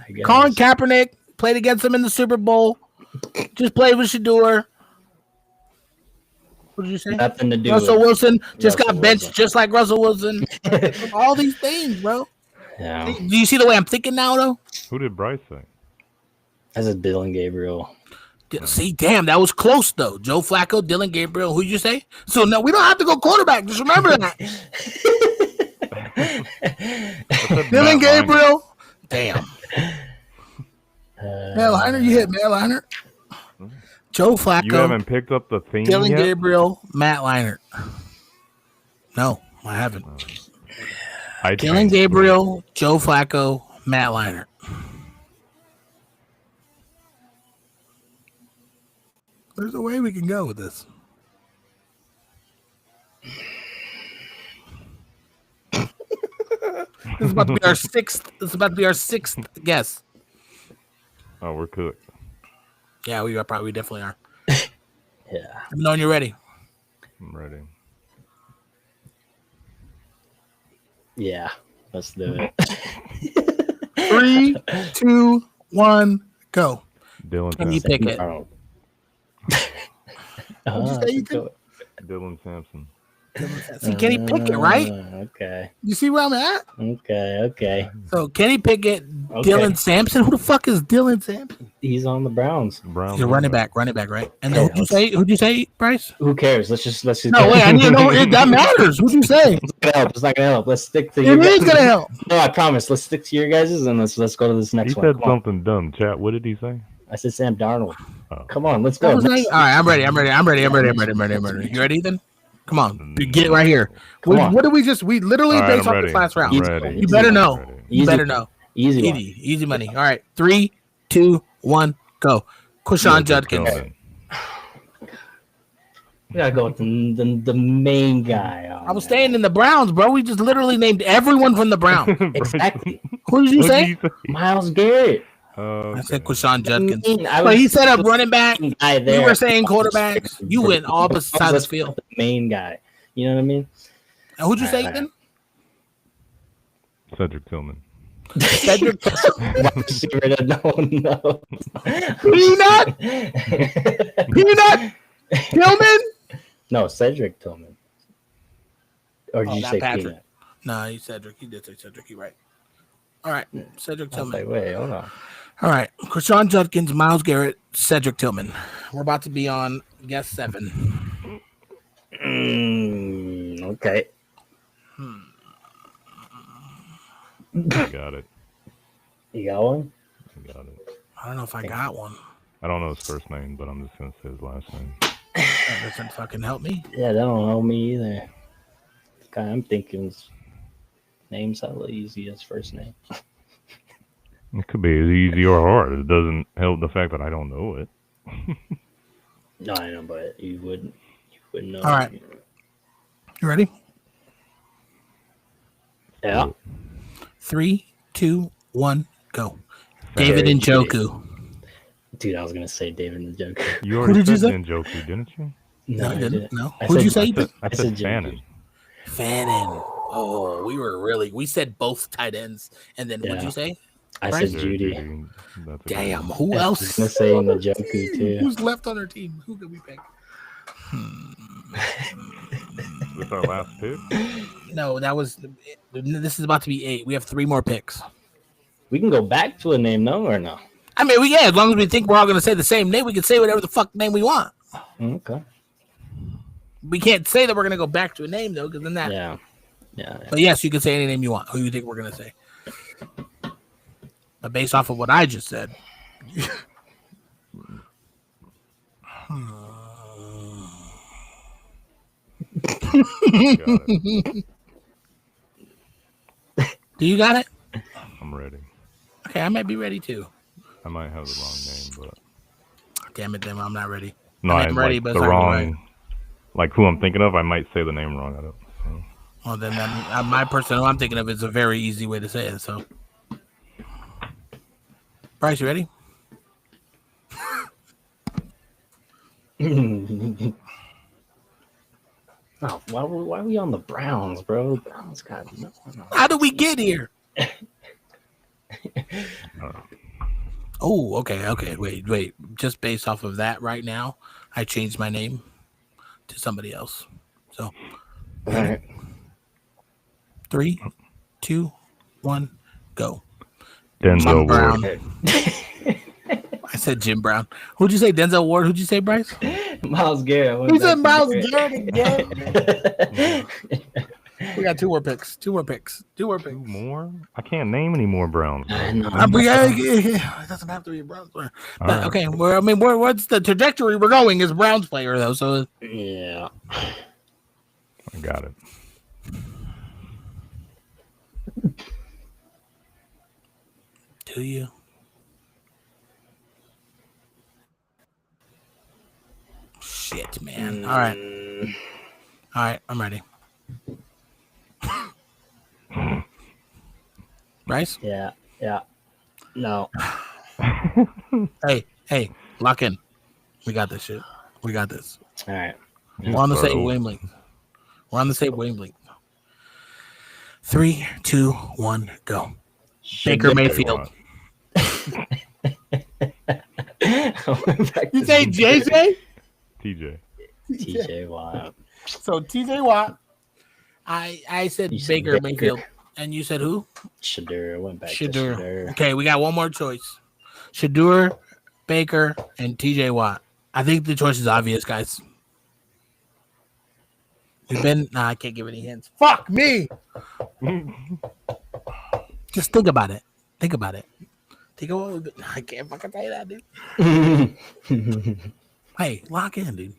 I guess. Colin Kaepernick played against him in the Super Bowl. Just played with Shadur. What did you say? Nothing to do Russell with Wilson just Russell got benched Wilson. just like Russell Wilson. All these things, bro. Yeah. Do you see the way I'm thinking now, though? Who did Bryce say? That's a Dylan Gabriel. See, damn, that was close, though. Joe Flacco, Dylan Gabriel. Who'd you say? So, no, we don't have to go quarterback. Just remember that. Dylan Gabriel. Damn. Matt Leinart, you hit Matt Leinart. Joe Flacco. You haven't picked up the theme Dylan yet? Gabriel, Matt Leinart. No, I haven't. I Dylan changed it. Gabriel, Joe Flacco, Matt Leinart. There's a way we can go with this. This is about to be our sixth. This is about to be our sixth guess. Oh, we're cooked. Yeah, we definitely are. Yeah. I'm knowing you're ready. I'm ready. Yeah. Let's do it. 3, 2, 1, go. Dylan Kenny Sampson. Pickett. Oh. What'd you say, Ethan? Dylan Sampson. See, Kenny Pickett, right? Okay. You see where I'm at? Okay. So Kenny Pickett, Okay. Dylan Sampson. Who the fuck is Dylan Sampson? He's on the Browns. Brown. He's a running back, right? And then who'd you say, Bryce? Who cares? Let's just No, wait, I need to know that matters. Who'd you say? It's not gonna help. It's not gonna help. Let's stick to It your is guys'. gonna help. No, I promise. Let's stick to your guys's and let's go to this He next one. said Come on. something dumb. Chat, what did he say? I said Sam Darnold. Oh. Come on, let's That go. was nice. All right, I'm ready. You ready, Ethan? Come on, get it right here. Come on. What did we literally All right, based I'm off ready. this last round. I'm ready. You better know. I'm ready. You Easy. better know. Easy one. Easy money. All right, 3, 2, 1, go. Quashawn Judkins. Tillman. We gotta go with the main guy. I was staying in the Browns, bro. We just literally named everyone from the Browns. Exactly. Who did you What say? did you say? Miles Garrett. I said Quashawn Judkins. I But was he set up running back. the guy there. You were saying quarterbacks. You went all beside the Let's field. go with the main guy. You know what I mean? And who'd you say, All right. Ethan? Cedric Tillman. Cedric Wide receiver that no one knows. Peanut Tillman? No, Cedric Tillman. Or did Oh, you not say Patrick. Peanut? No, he Cedric. He did say Cedric. You're right. All right, Cedric I was Tillman. like, wait, hold on. All right, Quashawn Judkins, Myles Garrett, Cedric Tillman. We're about to be on guess 7. Okay. Got it. You got one? Got it. I don't know if I got one. I don't know his first name, but I'm just gonna say his last name. That doesn't fucking help me. Yeah, that don't know me either. The guy I'm thinking is name's hella easy as first name. It could be as easy or hard. It doesn't help the fact that I don't know it. No, I know, but you wouldn't know. All right. You ready? Yeah. 3, 2, 1, go. David Njoku. Dude, I was gonna say David Njoku. You already did you said say? Njoku, didn't you? No, I you didn't. No. I Who'd said- you say? I Ethan? said, I I said said Fannin. Fannin. Oh, we said both tight ends. And then what'd Yeah. you say? I Right? said Judy. That's a Damn, good who I else? was gonna say Njoku too. Who's left on our team? Who could we pick? this our last pick? No, that was. This is about to be 8. We have 3 more picks. We can go back to a name, no, or no? I mean, as long as we think we're all going to say the same name, we can say whatever the fuck name we want. Okay. We can't say that we're going to go back to a name, though, because then that. Yeah. But yes, you can say any name you want. Who you think we're going to say? But based off of what I just said. Do you got it? I'm ready. Okay, I might be ready too. I might have the wrong name, but Damn it, then I'm not ready. no, I'm ready, like but the it's not wrong, right. like who I'm thinking of. I might say the name wrong. I don't. So. Well, then my person who I'm thinking of is a very easy way to say it. So, Bryce, you ready? Oh, why are we on the Browns, bro? The Browns got no. How did we get here? Oh, okay. Wait. Just based off of that right now, I changed my name to somebody else. So, All right. 3, 2, 1, go. Denzel Brown. Ward. I said Jim Brown. Who'd you say? Denzel Ward? Who'd you say, Bryce? Myles Garrett. He said Myles Garrett again. We got 2 more picks. 2 more picks. 2 more picks. 2 more? I can't name any more Browns. It doesn't have to be a Browns player. But, right. okay, what's the trajectory we're going is Browns player though. So Yeah. I got it. do you? Shit, man. All right, I'm ready. Bryce? Yeah. No. Hey, lock in. We got this shit. We got this. All right. We're on the same Bro. wavelength. 3, 2, 1, go. Baker Mayfield. You say JJ? TJ. TJ Watt. So TJ Watt. I said You said Baker Baker. Mayfield. And you said who? Shadur went back to Shadur. Shadur. Okay, we got one more choice. Shadur, Baker, and TJ Watt. I think the choice is obvious, guys. I can't give any hints. Fuck me. Just think about it. Think about it. I can't fucking say that, dude. Hey, lock in, dude.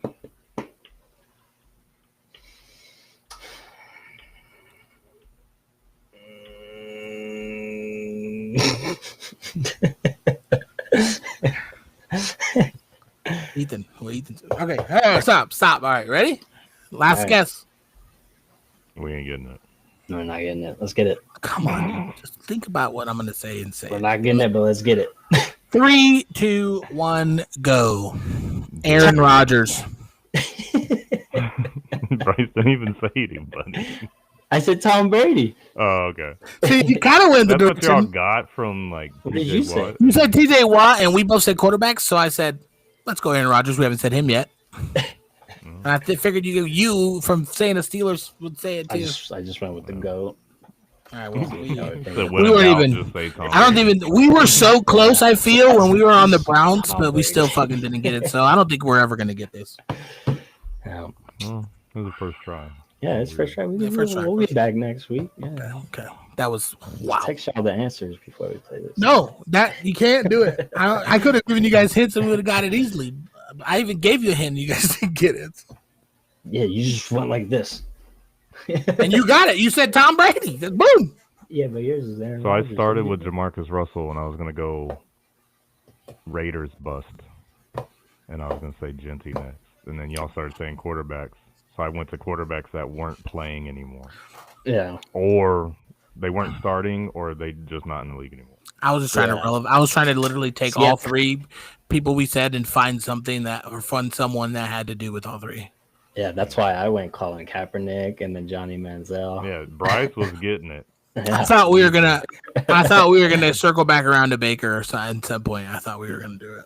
Ethan. Okay. Stop. All right. Ready? Last All right. guess. We ain't getting it. No, we're not getting it. Let's get it. Come on. Just think about what I'm going to say and say. We're not getting it, but let's get it. 3, 2, 1, go. Aaron Rodgers. Bryce didn't even say anybody. I said Tom Brady. Oh, okay. See, you kind of went the That's what y'all direction. got from like What did TJ you say? Watt? You said TJ Watt, and we both said quarterbacks. So I said, let's go Aaron Rodgers. We haven't said him yet. And I figured you from saying the Steelers would say it I too. just went with the GOAT. All right, well, So we when in weren't doubt, even. just say Tom I don't Brady. even. We were so close. I feel when we were on the Browns, but we still fucking didn't get it. So I don't think we're ever gonna get this. Yeah, Well, it was the first try. it's first try. Yeah, first try, We'll first be back next week. Yeah. Okay, that was wow. Text y'all the answers before we play this. No, that you can't do it. I could have given you guys hints and we would have got it easily. I even gave you a hint. You guys didn't get it, Yeah, you just went like this. and you got it. You said Tom Brady. Boom. Yeah, but yours is Aaron So I Rodgers. started with Jamarcus Russell, and I was gonna go Raiders bust, and I was gonna say Genty next, and then y'all started saying quarterbacks. So I went to quarterbacks that weren't playing anymore, Yeah. or they weren't starting, or they just not in the league anymore. I was just trying I was trying to literally take Yeah. all 3 people we said and find something find someone that had to do with all 3. Yeah, that's why I went Colin Kaepernick and then Johnny Manziel. Yeah, Bryce was getting it. I thought we were gonna circle back around to Baker or something at some point. I thought we were gonna do it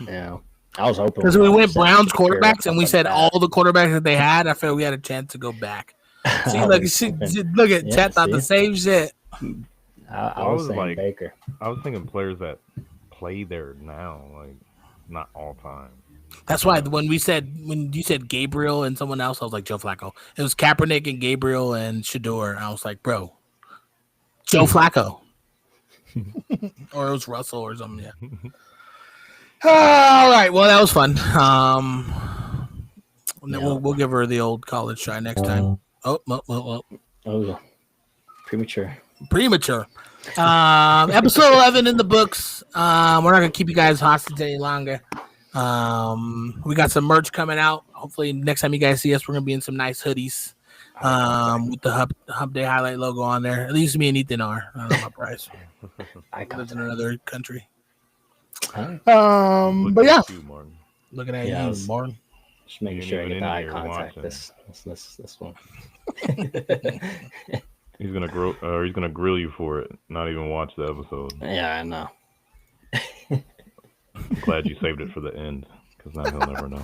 Yeah. I was hoping because we went said Browns Shakira or quarterbacks and we something said like all the quarterbacks that they had. I felt we had a chance to go back. See, look, look at Yeah, chat thought the see? same shit. I I was was saying like- Baker. I was thinking players that play there now, like not all time. That's why when you said Gabriel and someone else, I was like Joe Flacco. It was Kaepernick and Gabriel and Shador. And I was like, bro, Joe Flacco. Or it was Russell or something. Yeah. All right. Well, that was fun. We'll give her the old college try next time. Oh, Premature. premature. Episode 11 in the books. We're not gonna keep you guys hostage any longer. We got some merch coming out. Hopefully next time you guys see us, we're gonna be in some nice hoodies with the Hub Day Highlight logo on there. At least me and Ethan are. I don't know about Bryce. I Lives in another country. Huh? But yeah, You, Martin. looking at Yeah, I you, was- Martin. Just making You sure I ain't get even the in eye here contact. watching. This one. He's gonna he's gonna grill you for it. Not even watch the episode. Yeah, I know. Glad you saved it for the end, because now he'll never know.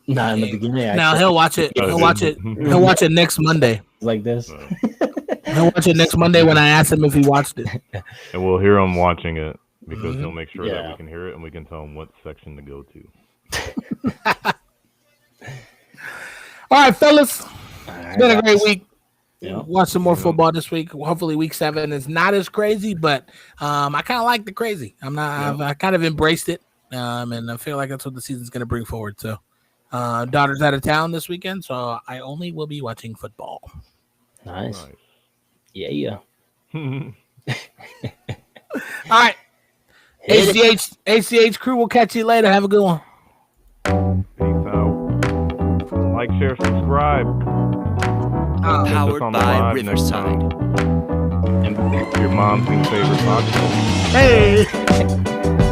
Not in the beginning. I Now said he'll watch it. He'll watch it. He'll watch it next Monday. like this. He'll watch it next Monday when I ask him if he watched it. And we'll hear him watching it because he'll make sure that Yeah. we can hear it and we can tell him what section to go to. All right, fellas. All It's been a great week. Yeah. Watch some more football this week. Hopefully, week 7 is not as crazy, but I kind of like the crazy. I kind of embraced it, and I feel like that's what the season's going to bring forward. So, daughter's out of town this weekend, so I only will be watching football. Nice. Yeah. All right, HCH crew. We'll catch you later. Have a good one. Peace out. Like, share, subscribe. Powered on the by live next Riverside. time. And your mom's new favorite podcast. Hey.